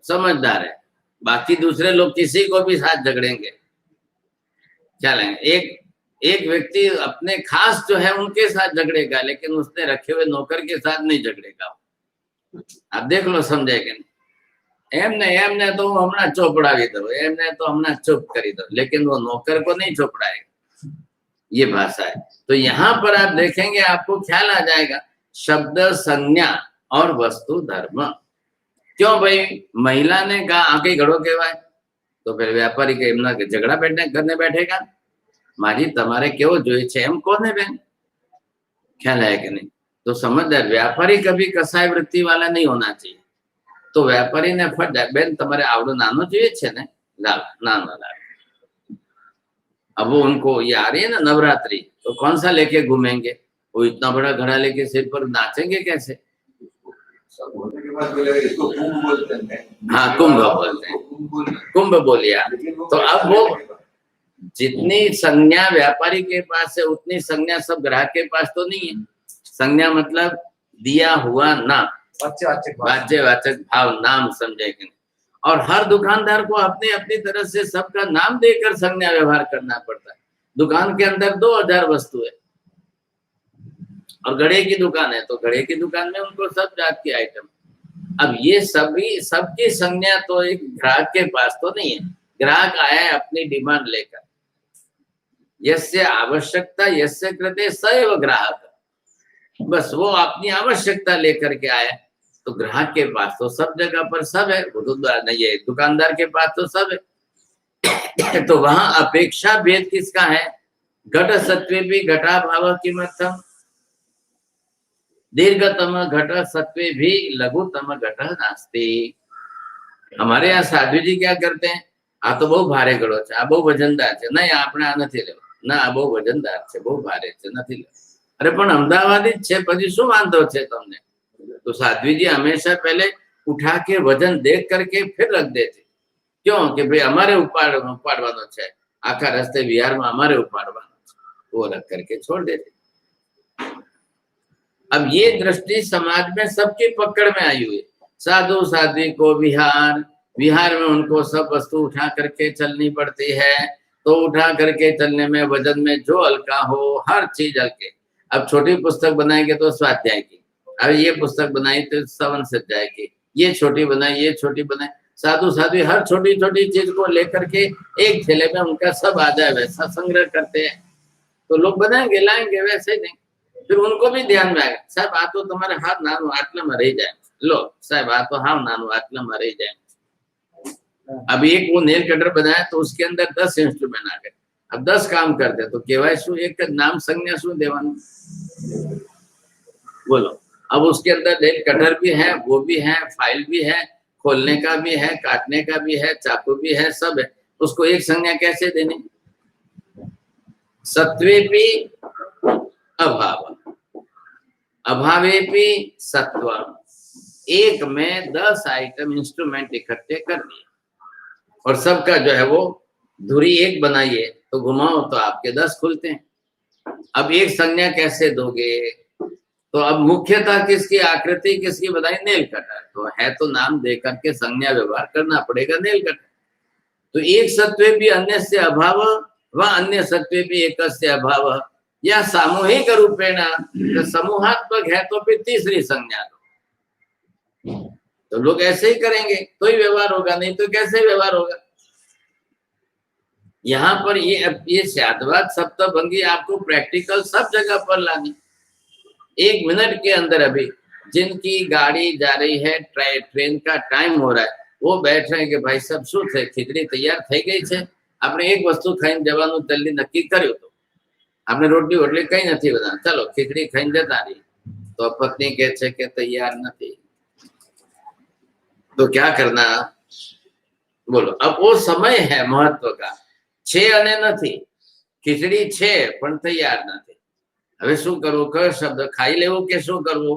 समझदार है, बाकी दूसरे लोग किसी को भी साथ झगड़ेंगे। क्या लेंगे? एक व्यक्ति अपने खास जो है उनके साथ झगड़ेगा, लेकिन उसने रखे हुए नौकर के साथ नहीं झगड़ेगा। आप देख लो, समझेगा नहीं? एमने तो हमने चोपड़ावी दो, एमने तो हमने चुप करी दो, लेकिन वो नौकर को नहीं चोपड़ाएगा। ये भाषा है। तो यहाँ पर आप देखेंगे, आपको ख्याल आ जाएगा शब्द संज्ञा और वस्तु धर्म। क्यों भाई? महिला ने कहा आगे घड़ो कहवाय, तो फिर व्यापारी के एमना के झगड़ा करने बैठेगा, मारी तमारे केवो जोई छे एम कोने बेन? ख्याल है कि नहीं? तो समझदार व्यापारी कभी कसाई वृत्ति वाला नहीं होना चाहिए। तो व्यापारी ने फट बेन तमारे आवड़ो नानो जोईए छे ने, लाव नानो लाव। अब वो उनको ये आ रही है ना नवरात्रि, तो कौन सा लेके घूमेंगे? वो इतना बड़ा घड़ा लेके सिर पर नाचेंगे कैसे? सब बोलने के बाद बोलेगा इसको कुंभ बोलते हैं। हाँ, कुंभ बोलते हैं, कुंभ बोलिया। तो अब वो जितनी संज्ञा व्यापारी के पास है उतनी संज्ञा सब ग्राहक के पास तो नहीं है। संज्ञा मतलब दिया हुआ नाम, वाच्यवाचक भाव, नाम, समझे कि नहीं? और हर दुकानदार को अपने अपनी तरह से सबका नाम देकर संज्ञा व्यवहार करना पड़ता है। दुकान के अंदर 2000 वस्तु है और घड़े की दुकान है, तो घड़े की दुकान में उनको सब जात के आइटम। अब ये सभी सबकी संज्ञा तो एक ग्राहक के पास तो नहीं है। ग्राहक आया है अपनी डिमांड लेकर, यस्य आवश्यकता यस्य कृते सएव ग्राहक, बस वो अपनी आवश्यकता लेकर के आया। तो ग्राहक के पास तो सब जगह पर सब है, वो तो नहीं है, दुकानदार के पास तो सब है। तो वहां अपेक्षा भेद किसका है? घट सत्वे भी घटा भाव किमर्थम, दीर्घतम घट सत्वे भी लघुतम घट नास्ति। हमारे यहाँ साधु जी क्या करते हैं? आ तो बहु भारे घड़ो छे, आ बहु वजनदार छे, नहीं આપણે આ નથી લેવો, ના આ બહુ વજનદાર છે, બહુ ભારે છે, નથી લેવો। અરે પણ અમદાવાદી જ છે, પછી શું વાંધો છે તમને? तो साध्वी जी हमेशा पहले उठा के वजन देख करके फिर रख देते। क्यों? कि भाई हमारे उपाड़वानो छे, आखा रस्ते विहार में हमारे उपाड़वानो छे, वो रख करके छोड़ देते। अब ये दृष्टि समाज में सबकी पकड़ में आई हुई। साधु साध्वी को विहार, विहार में उनको सब वस्तु उठा करके चलनी पड़ती है। तो उठा करके चलने में वजन में जो हल्का हो, हर चीज हल्के। अब छोटी पुस्तक बनाएंगे तो स्वाध्याय की, अब ये पुस्तक बनाई तो सवन सज्जाय की, ये छोटी बनाई, ये छोटी बनाई। साधु साध्वी हर छोटी छोटी चीज को लेकर के एक थैले में उनका सब आ जाए वैसा संग्रह करते हैं। तो लोग बनाएंगे, लाएंगे, वैसे नहीं। फिर उनको भी ध्यान में आएगा, साहब आ तो तुम्हारे हाथ नानू आटला में रह जाए, लो साहब आ तो हाव नानू आटला में रह जाए। अब एक वो नेल कटर बनाया तो उसके अंदर 10 इंस्ट्रूमेंट आ गए। अब 10 काम करते तो केवाय शू एक नाम संज्ञा शू देवानु, बोलो। अब उसके अंदर नेल कटर भी है, वो भी है, फाइल भी है, खोलने का भी है, काटने का भी है, चाकू भी है, सब है। उसको एक संज्ञा कैसे देनी? सत्वेपि अभाव, अभावेपि सत्व। एक में 10 आइटम इंस्ट्रूमेंट इकट्ठे कर दिए और सबका जो है वो धुरी एक बनाइए तो घुमाओ तो आपके 10 खुलते हैं। अब एक संज्ञा कैसे दोगे? तो अब मुख्यतः किसकी आकृति किसकी बताई? Nail cutter. तो है तो नाम देकर के संज्ञा व्यवहार करना पड़ेगा नेल कटर। तो एक सत्वे भी अन्य से अभाव व अन्य सत्वे भी एक से अभाव, या सामूहिक रूपेण तो समूहात्मक है तो फिर तीसरी संज्ञा दो। तो लोग ऐसे ही करेंगे तो ही व्यवहार होगा, नहीं तो कैसे व्यवहार होगा? यहाँ पर ये शादवाद सप्तभंगी आपको प्रैक्टिकल सब जगह पर लानी। 1 मिनट के अंदर अभी जिनकी गाड़ी जा रही है, ट्रेन का टाइम हो रहा है, वो बैठ रहे हैं कि भाई सब શું છે, खीचड़ी तैयार થઈ ગઈ છે, આપણે એક વસ્તુ ખાઈને જવાનું જલ્દી નક્કી કર્યું, તો આપણે રોટલી વોટલી કઈ નથી બનાવતા, ચલો ખીચડી ખાઈને જતા રહી। तो पत्नी કહે છે કે તૈયાર નથી, तो क्या करना? बोलो। अब वो समय है महत्व का, छे अने નથી, खीचड़ी छे पण तैयार નથી। હવે શું કરવું? કયો શબ્દ? ખાઈ લેવું કે શું કરવું?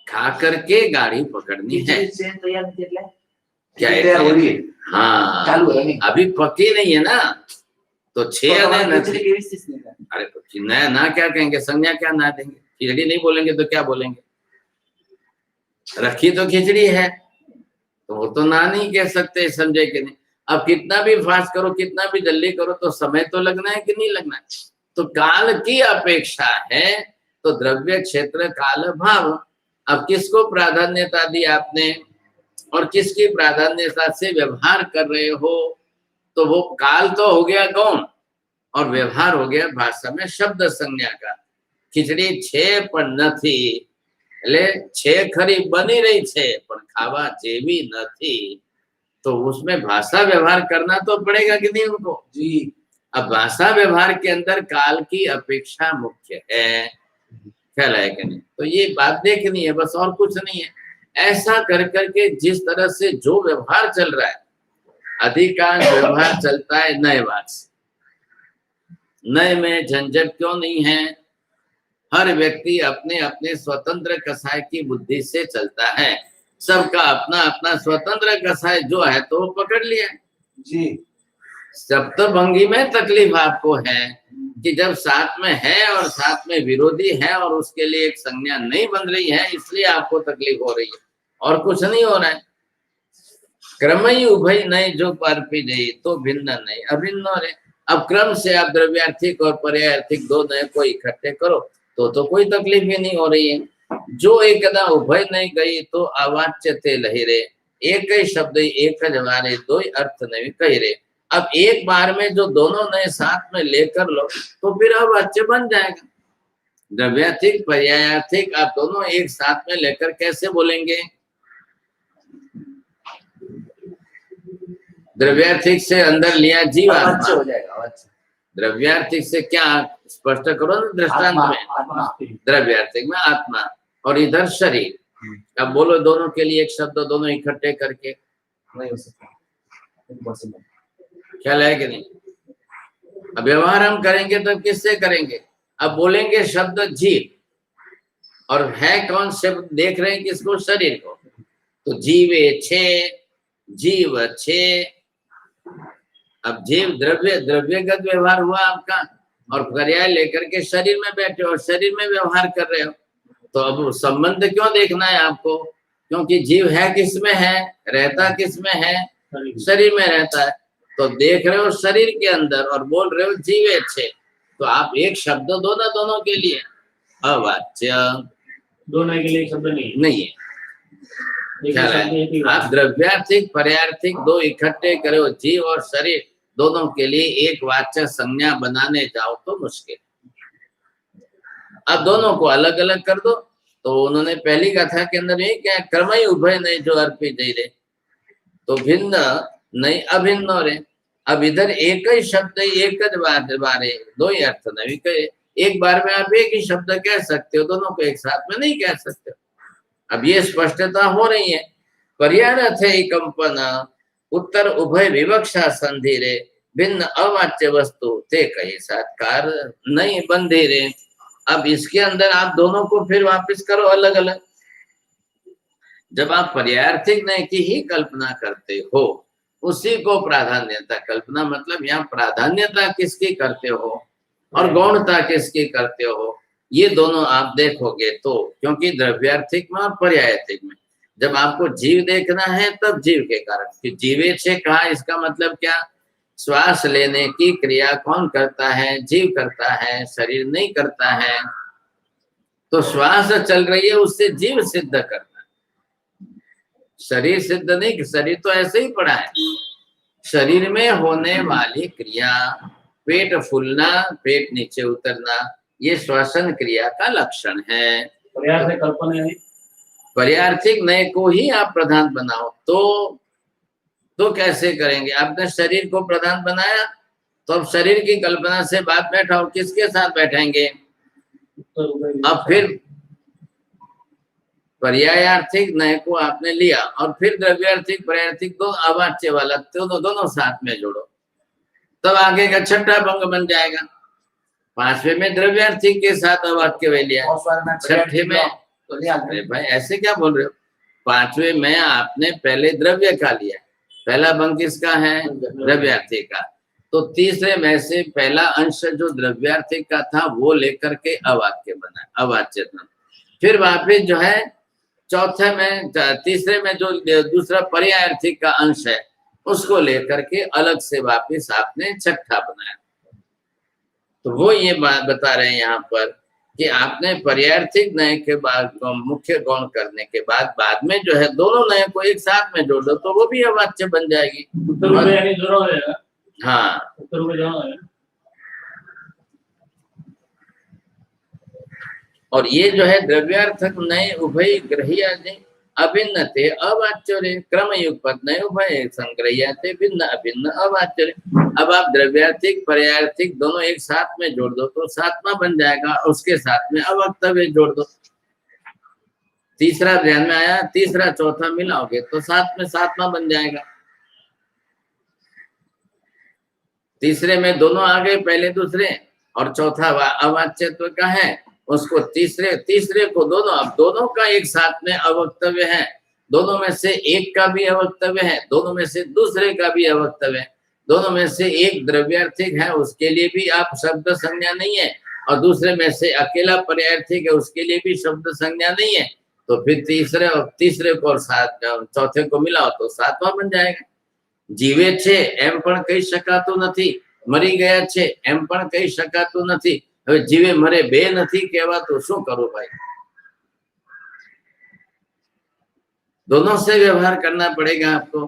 खा करके गाड़ी पकड़नी है। क्या है? हाँ, चालू है नहीं, अभी पकी नहीं है ना, तो 6 अने નથી। अरे तो नया ना क्या कहेंगे? संज्ञा क्या ना देंगे? खिचड़ी नहीं बोलेंगे तो क्या बोलेंगे? रखी तो खिचड़ी है, तो वो तो ना नहीं कह सकते, समझे कि नहीं? अब कितना भी फास्ट करो, कितना भी जल्दी करो, तो समय तो लगना है कि नहीं लगना है? तो काल की अपेक्षा है, तो द्रव्य क्षेत्र काल भाव। अब किसको प्राधान्यता दी आपने और किसकी प्राधान्यता से व्यवहार कर रहे हो? तो वो काल तो हो गया कौन और व्यवहार हो गया भाषा में शब्द संज्ञा का। खिचड़ी छे पण નથી, એટલે छे खरी बनी रही छे पण खावा जेवी નથી, तो उसमें भाषा व्यवहार करना तो पड़ेगा कि नहीं उनको? जी। अब भाषा व्यवहार के अंदर काल की अपेक्षा मुख्य है, ख्याल है कि नहीं? तो ये बात देखनी है, बस और कुछ नहीं है। ऐसा कर करके जिस तरह से जो व्यवहार चल रहा है, अधिकांश व्यवहार चलता है नए वाद से। नए में झंझट क्यों नहीं है? हर व्यक्ति अपने अपने स्वतंत्र कसाय की बुद्धि से चलता है। सबका अपना अपना स्वतंत्र कसाय जो है तो वो पकड़ लिया। जी सप्तभंगी में तकलीफ आपको है कि जब साथ में है और साथ में विरोधी है और उसके लिए एक संज्ञा नहीं बन रही है, इसलिए आपको तकलीफ हो रही है, और कुछ नहीं हो रहा है। क्रमई उभय नहीं जो पारपी नहीं तो भिन्न नहीं अभिन्न हो रहे। अब क्रम से आप द्रव्यार्थिक और पर्यायार्थिक दो नए को इकट्ठे करो तो कोई तकलीफ ही नहीं हो रही है। जो एकदा उभय नहीं गई तो अवाच्य थे लहिरे, एक ही शब्द एक जवारे दो अर्थ नहीं कही रे। अब एक बार में जो दोनों नए साथ में लेकर लो तो फिर अवाच्य बन जाएगा। द्रव्यार्थिक पर्यायार्थिक आप दोनों एक साथ में लेकर कैसे बोलेंगे? द्रव्यार्थिक से अंदर लिया जीव अवच्य आत्मा, हो जाएगा, अवच्य। द्रव्यार्थिक से क्या स्पष्ट करो ना दृष्टांत में, नास्ति। द्रव्यार्थिक में आत्मा और इधर शरीर। अब बोलो दोनों के लिए एक शब्द दोनों इकट्ठे करके, नहीं हो सकता, इम्पॉसिबल। ख्याल है कि नहीं? अब व्यवहार हम करेंगे तो किससे करेंगे? अब बोलेंगे शब्द जीव और है कौन शब्द देख रहे हैं किसको? शरीर को। तो जीवे छे, जीव छे। अब जीव द्रव्यगत व्यवहार हुआ आपका, और पर्याय लेकर के शरीर में बैठे हो और शरीर में व्यवहार कर रहे हो। तो अब संबंध क्यों देखना है आपको? क्योंकि जीव है किसमें है, रहता किसमें है? शरीर में रहता है। तो देख रहे हो शरीर के अंदर और बोल रहे हो जीवे छे, तो आप एक शब्द दो ना दोनों के लिए। अवाच्य दोनों के लिए शब्द नहीं है। ख्याल है? आप द्रव्यार्थिक पर्यायार्थिक दो इकट्ठे करो, जीव और शरीर दोनों के लिए एक वाच्य संज्ञा बनाने जाओ तो मुश्किल। अब दोनों को अलग अलग कर दो। तो उन्होंने पहली कथा के अंदर यही क्या, क्रमई उभय नहीं जो अर्पित दे रहे, तो भिन्न नहीं अभिन्न हो रहे। अब इधर एक ही शब्द एक बारे दो ही अर्थ नहीं कहे। एक बार में आप एक ही शब्द कह सकते हो, दोनों को एक साथ में नहीं कह सकते। अब ये स्पष्टता हो रही है। पर्यायर्थ कंपन उत्तर उभय विवक्षा संधि रे, भिन्न अवाच्य वस्तु ते कई सात्कार नहीं बंधे रे। अब इसके अंदर आप दोनों को फिर वापस करो अलग अलग। जब आप पर्यायार्थिक नय की ही कल्पना करते हो, उसी को प्राधान्यता, कल्पना मतलब यहाँ प्राधान्यता किसकी करते हो और गौणता किसकी करते हो, ये दोनों आप देखोगे तो। क्योंकि द्रव्यार्थिक में और पर्यायार्थिक में जब आपको जीव देखना है तब जीव के कारण, कि जीवे से कहा, इसका मतलब क्या? श्वास लेने की क्रिया कौन करता है? जीव करता है, शरीर नहीं करता है। तो श्वास चल रही है उससे जीव सिद्ध करता है, शरीर सिद्ध नहीं। शरीर तो ऐसे ही पड़ा है। शरीर में होने वाली क्रिया, पेट फूलना, पेट नीचे उतरना, ये श्वसन क्रिया का लक्षण है। पर्याय कल्पना है। पर्यायार्थिक नय को ही आप प्रधान बनाओ तो कैसे करेंगे? आपने शरीर को प्रधान बनाया तो अब शरीर की कल्पना से बात बैठाओ, किसके साथ बैठेंगे? अब फिर पर्यायार्थिक नय को आपने लिया और फिर द्रव्यार्थिक पर्यायार्थिक दो अवाच्य वाला दोनों साथ में जोड़ो, तब आगे का छठा भंग बन जाएगा। पांचवें में द्रव्यार्थिक के साथ अवाच्य वे लिया, छठे में अरे भाई ऐसे क्या बोल रहे हो? पांचवें में आपने पहले द्रव्य का लिया, पहला भंग किसका है? द्रव्यार्थिक का। तो तीसरे में से पहला अंश जो द्रव्यार्थिक का था वो लेकर के अवाच्य बना, अवाच्य था। फिर वापिस जो है चौथे में, तीसरे में जो दूसरा पर्यायार्थिक का अंश है उसको लेकर के अलग से वापिस आपने छठा बनाया। तो वो ये बात बता रहे हैं यहाँ पर कि आपने पर्यायार्थिक नय के बाद मुख्य गौण करने के बाद में जो है दोनों नय को एक साथ में जोड़ दो तो वो भी अवाच्य बन जाएगी। हाँ, और ये जो है द्रव्यार्थक नय उभय ग्रह्या अभिन्न थे अवाच्य रे, क्रम युगपद नय उभय संग्रह्या थे भिन्न अभिन्न अवाच्य रे। अब आप द्रव्यार्थिक पर्यायार्थिक दोनों एक साथ में जोड़ दो तो सातवां बन जाएगा, उसके साथ में अवक्तव्य जोड़ दो। तीसरा ध्यान में आया, तीसरा चौथा मिलाओगे तो साथ में सातवां बन जाएगा। तीसरे में दोनों आ गए, पहले दूसरे, और चौथा अवाच्यत्व का है, उसको तीसरे को दोनों, अब दोनों का एक साथ में अवक्तव्य है, दोनों में से एक का भी अवक्तव्य है, दोनों में से दूसरे का भी अवक्तव्य है, दोनों में से एक द्रव्यार्थिक है, उसके लिए भी आप शब्द संज्ञा नहीं है, और दूसरे में से अकेला पर्यायर्थिक है, उसके लिए भी शब्द संज्ञा नहीं है, तो फिर तीसरे को और चौथे को मिलाओ तो सातवां बन जाएगा। जीवे छे एम पण कही शकातो नथी, मरी गया छे एम पण कही शकातो नथी, હવે જીવે મરે બે નથી કહેવાતો, શું કરું भाई? दोनों से व्यवहार करना पड़ेगा आपको,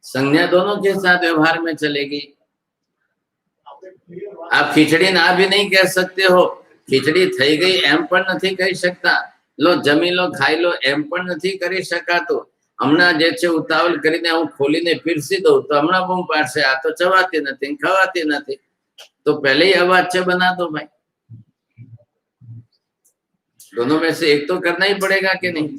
संज्ञा दोनों के साथ व्यवहार में चलेगी। आप खिचड़ी ना भी नहीं कह सकते हो, खिचड़ी થઈ ગઈ એમ પણ નથી કહી શકતા, લો જમી લો ખાઈ લો એમ પણ નથી કરી શકાતો। હમણાં જે છે ઉતાવળ કરીને હું ખોલીને પીરસી દઉં તો હમણાં બૂમ પાડશે, આ તો ચવાતી નથી ખવાતી નથી, तो पहले ही अवाच्य बना दो भाई। दोनों में से एक तो करना ही पड़ेगा कि नहीं?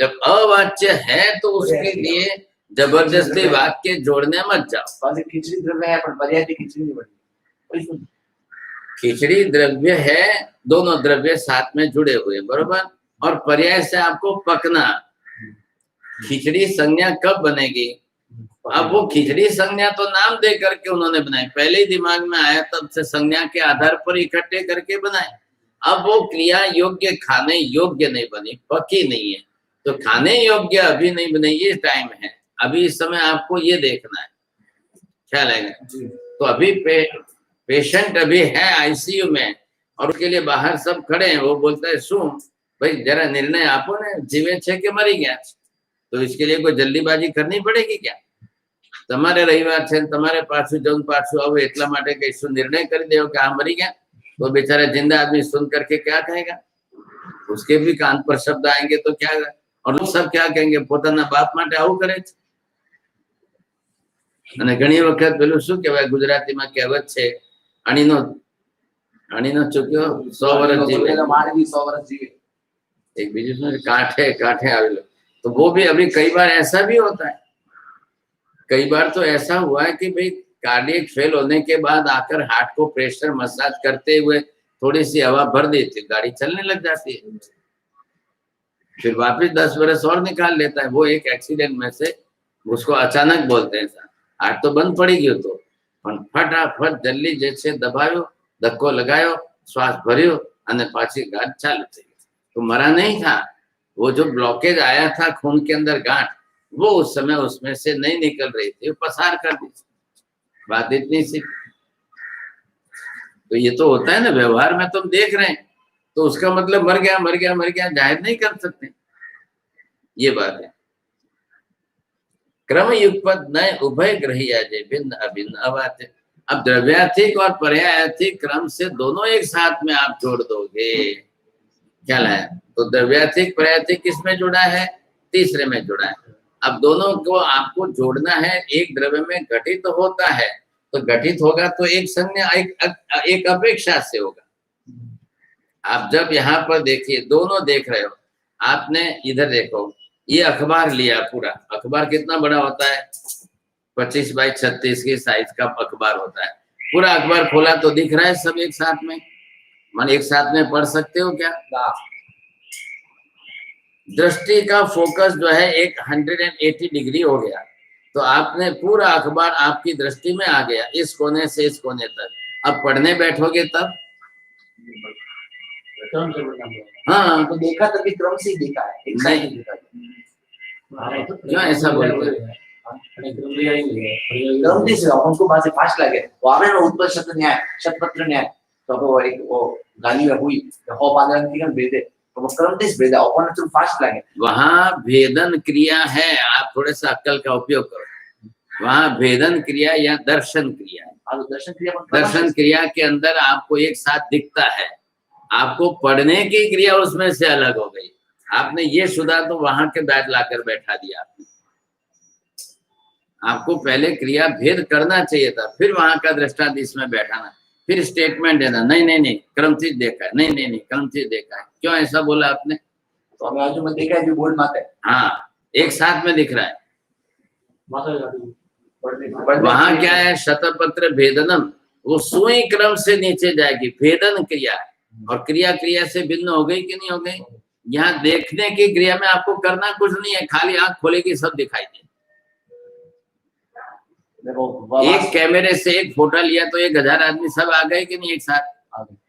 जब अवाच्य है तो उसके लिए जबरदस्ती वाक्य जोड़ने मत जाओ। खिचड़ी द्रव्य है पर पर्याय की खिचड़ी नहीं बनी। खिचड़ी द्रव्य है, दोनों द्रव्य साथ में जुड़े हुए बरोबर, और पर्याय से आपको पकना। खिचड़ी संज्ञा कब बनेगी? अब वो खिचड़ी संज्ञा तो नाम दे करके उन्होंने बनाई, पहले ही दिमाग में आया तब से संज्ञा के आधार पर इकट्ठे करके बनाए। अब वो क्रिया योग्य, खाने योग्य नहीं बनी, पकी नहीं है, तो खाने योग्य अभी नहीं बनी, ये टाइम है, अभी इस समय आपको ये देखना है, ख्याल आएगा। तो अभी पेशेंट अभी है आईसीयू में और उसके लिए बाहर सब खड़े हैं, वो बोलता है शू भाई जरा निर्णय आपो ने, जीवे छे के मरी गया, तो इसके लिए कोई जल्दीबाजी करनी पड़ेगी क्या? તમારે રવિવાર છે, તમારે પાછું જવું પાછું આવું, એટલા માટે કઈ શું નિર્ણય કરી દેવો કે આ મરી ગયા, तो बेचारा जिंदा आदमी सुन करके क्या कहेगा? उसके भी कान पर शब्द आएंगे तो क्या, और लोग सब क्या कहेंगे? પોતાના બાપ માટે આવું કરે છે। અને ઘણી વખત પેલું શું કહેવાય ગુજરાતીમાં કહેવત છે, અણીનો ચૂક્યો 100 વર્ષ જીવે, मानवी 100 वर्ष जीवे। एक बीजू सुन काठे आवेलो, तो वो भी अभी कई बार ऐसा भी होता है। कई बार तो ऐसा हुआ है कि भाई कार्डियक फेल होने के बाद आकर हार्ट को प्रेशर मसाज करते हुए थोड़ी सी हवा भर देती, गाड़ी चलने लग जाती है, फिर वापस 10 वर्ष और निकाल लेता है। वो एक एक्सीडेंट में से, उसको अचानक बोलते हैं सर, हार्ट तो बंद पड़ी गयो तो, पण फटाफट जल्दी जैसे दबायो, धक्को लगायो, श्वास भर्यो અને पाછી गाड़ी चालू थी, तो मरा नहीं था। वो जो ब्लॉकेज आया था खून के अंदर गांठ, वो उस समय उसमें से नहीं निकल रही थी, वो पसार कर दी, बात इतनी सी। तो ये तो होता है ना व्यवहार में, तुम देख रहे हैं तो उसका मतलब मर गया जाहिर नहीं कर सकते, ये बात है। क्रम युगपद नए उभय ग्रहिया जे भिन्न अभिन्न अवाच्य। अब द्रव्यार्थिक और पर्यायार्थिक क्रम से दोनों एक साथ में आप जोड़ दोगे, क्या लाया? तो द्रव्यार्थिक पर्यायार्थिक किसमें जुड़ा है? तीसरे में जुड़ा है। अब दोनों को आपको जोड़ना है, एक द्रव्य में घटित होता है तो घटित होगा तो एक संज्ञा एक अपेक्षा से होगा। आप जब यहाँ पर देखिए, दोनों देख रहे हो, आपने इधर देखो, ये अखबार लिया, पूरा अखबार कितना बड़ा होता है? 25 बाई 36 की साइज का अखबार होता है। पूरा अखबार खोला तो दिख रहा है सब एक साथ में, मन एक साथ में पढ़ सकते हो क्या? दृष्टि का फोकस जो है एक 180 डिग्री हो गया, तो आपने पूरा अखबार आपकी दृष्टि में आ गया, इस कोने से इस कोने तक। अब पढ़ने बैठोगे तब, हाँ तो देखा तभी क्रम से ही देखा है, एक साथ नहीं देखा। क्यों ऐसा बोलते हैं? क्रम से हमको बात से फास्ट लगे, वो आवे ना उत्पल शब्द न्याय, शतपत्र न्याय, तो वो एक वो गाली में हुई, हो पादन की हम भेदे, तो वो क्रम से भेदा, और ना तुम फास्ट लगे। वहाँ भेदन क्रिया है, आप थोड़े सा अक्ल का उपयोग करो। वहाँ भेदन क्रिया या दर्शन क्रिया है। दर्शन क्रिया के अंदर आपको एक साथ दिखता है, आपको पढ़ने की क्रिया उसमें से अलग हो गई। आपने ये सुधा तो वहां के बैठ लाकर बैठा दिया आपने। आपको पहले क्रिया भेद करना चाहिए था, फिर वहां का दृष्टांत इसमें बैठाना, फिर स्टेटमेंट देना, नहीं क्रमचित देखा है, नहीं क्रमचित देखा है। क्यों ऐसा बोला आपने? तो हमें आजू में देखा है जो बोल माता है, हाँ एक साथ में दिख रहा है। वहां क्या है? शतपत्र भेदनम, वो सुई क्रम से नीचे जाएगी। भेदन क्रिया और क्रिया क्रिया से भिन्न हो गई कि नहीं हो गई। यहाँ देखने की क्रिया में आपको करना कुछ नहीं है, खाली आंख खोलेगी सब दिखाई दे। देखो एक कैमरे से एक फोटो लिया तो 1000 आदमी सब आ गए कि नहीं एक साथ।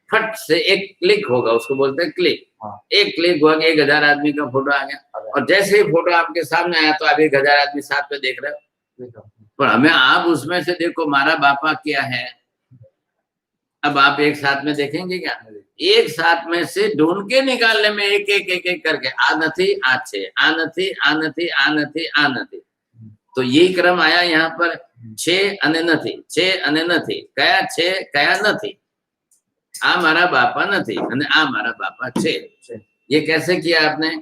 फट से एक क्लिक होगा, उसको बोलते हैं क्लिक। एक क्लिक हुआ कि 1000 आदमी का फोटो आ गया, और जैसे ही फोटो आपके सामने आया तो आप 1000 आदमी साथ में देख रहे हो। पर हमें आप उसमें से देखो मारा बापा क्या है, अब आप एक साथ में देखेंगे क्या? एक साथ में से ढूंढ के निकालने में एक एक एक एक करके आनथी आछे आनथी आनथी आनथी आनथी, तो यही क्रम आया यहाँ पर। 6 अने नथी, 6 अने नथी, कया 6 कया नथी, आ मारा बापा नथी अने आ मारा बापा छे। ये कैसे किया आपने?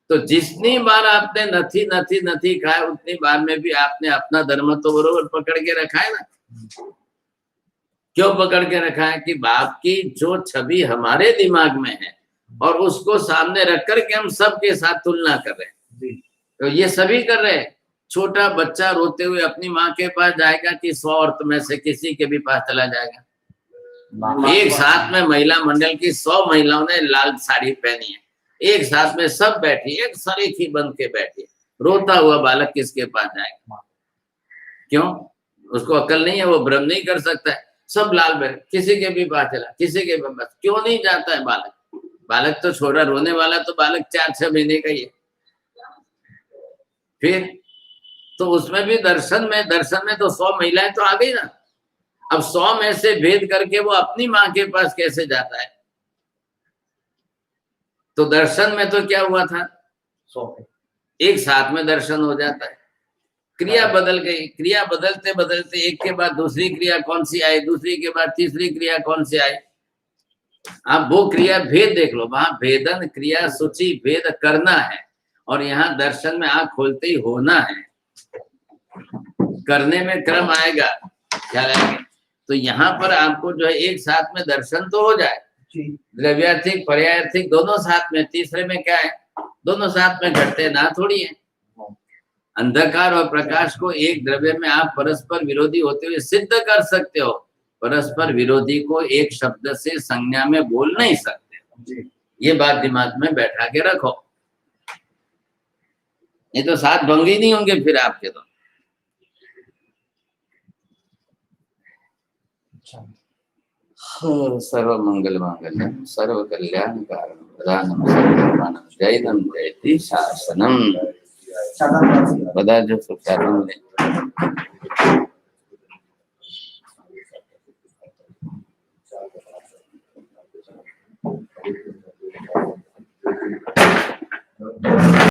तो जितनी बार आपने नथी नथी नथी कहा उतनी बार में भी आपने अपना धर्म तो बरोबर पकड़ के रखा है ना। क्यों पकड़ के रखा है? कि बाप की जो छवि हमारे दिमाग में है और उसको सामने रख कर के हम सबके साथ तुलना कर रहे हैं। तो ये सभी कर रहे हैं। छोटा बच्चा रोते हुए अपनी माँ के पास जाएगा कि 100 औरत में से किसी के भी पास चला जाएगा। एक साथ में महिला मंडल की 100 महिलाओं ने लाल साड़ी पहनी है, एक साथ में सब बैठी, एक सरीखी बन के बैठी, रोता हुआ बालक किसके पास जाएगा? क्यों? उसको अकल नहीं है, वो भ्रम नहीं कर सकता है। सब लाल बैठ, किसी के भी पास चला, किसी के भी पास क्यों नहीं जाता है बालक? बालक तो छोड़ा, रोने वाला तो बालक 4-6 महीने का ही है। फिर तो उसमें भी दर्शन में तो 100 महिलाएं तो आ गई ना। अब 100 में से भेद करके वो अपनी माँ के पास कैसे जाता है? तो दर्शन में तो क्या हुआ था? 100 एक साथ में दर्शन हो जाता है। क्रिया बदल गई, क्रिया बदलते बदलते एक के बाद दूसरी क्रिया कौन सी आई, दूसरी के बाद तीसरी क्रिया कौन सी आई। आप वो क्रिया भेद देख लो, वहां भेदन क्रिया सूची भेद करना है, और यहाँ दर्शन में आंख खोलते ही होना है। करने में क्रम आएगा, ख्याल आएगा। तो यहाँ पर आपको जो है एक साथ में दर्शन तो हो जाए, द्रव्यार्थिक पर्यायार्थिक दोनों साथ में। तीसरे में क्या है? दोनों साथ में घटते ना थोड़ी है। अंधकार और प्रकाश को एक द्रव्य में आप परस्पर विरोधी होते हुए सिद्ध कर सकते हो, परस्पर विरोधी को एक शब्द से संज्ञा में बोल नहीं सकते। ये बात दिमाग में बैठा के रखो, ये तो 7 भंग ही नहीं होंगे फिर आपके तो। सर्व मंगल मांगल्यम सर्व कल्याण कारणम प्रधानम सर्वकारणम जैनम जयति शासनम। बता जो सुख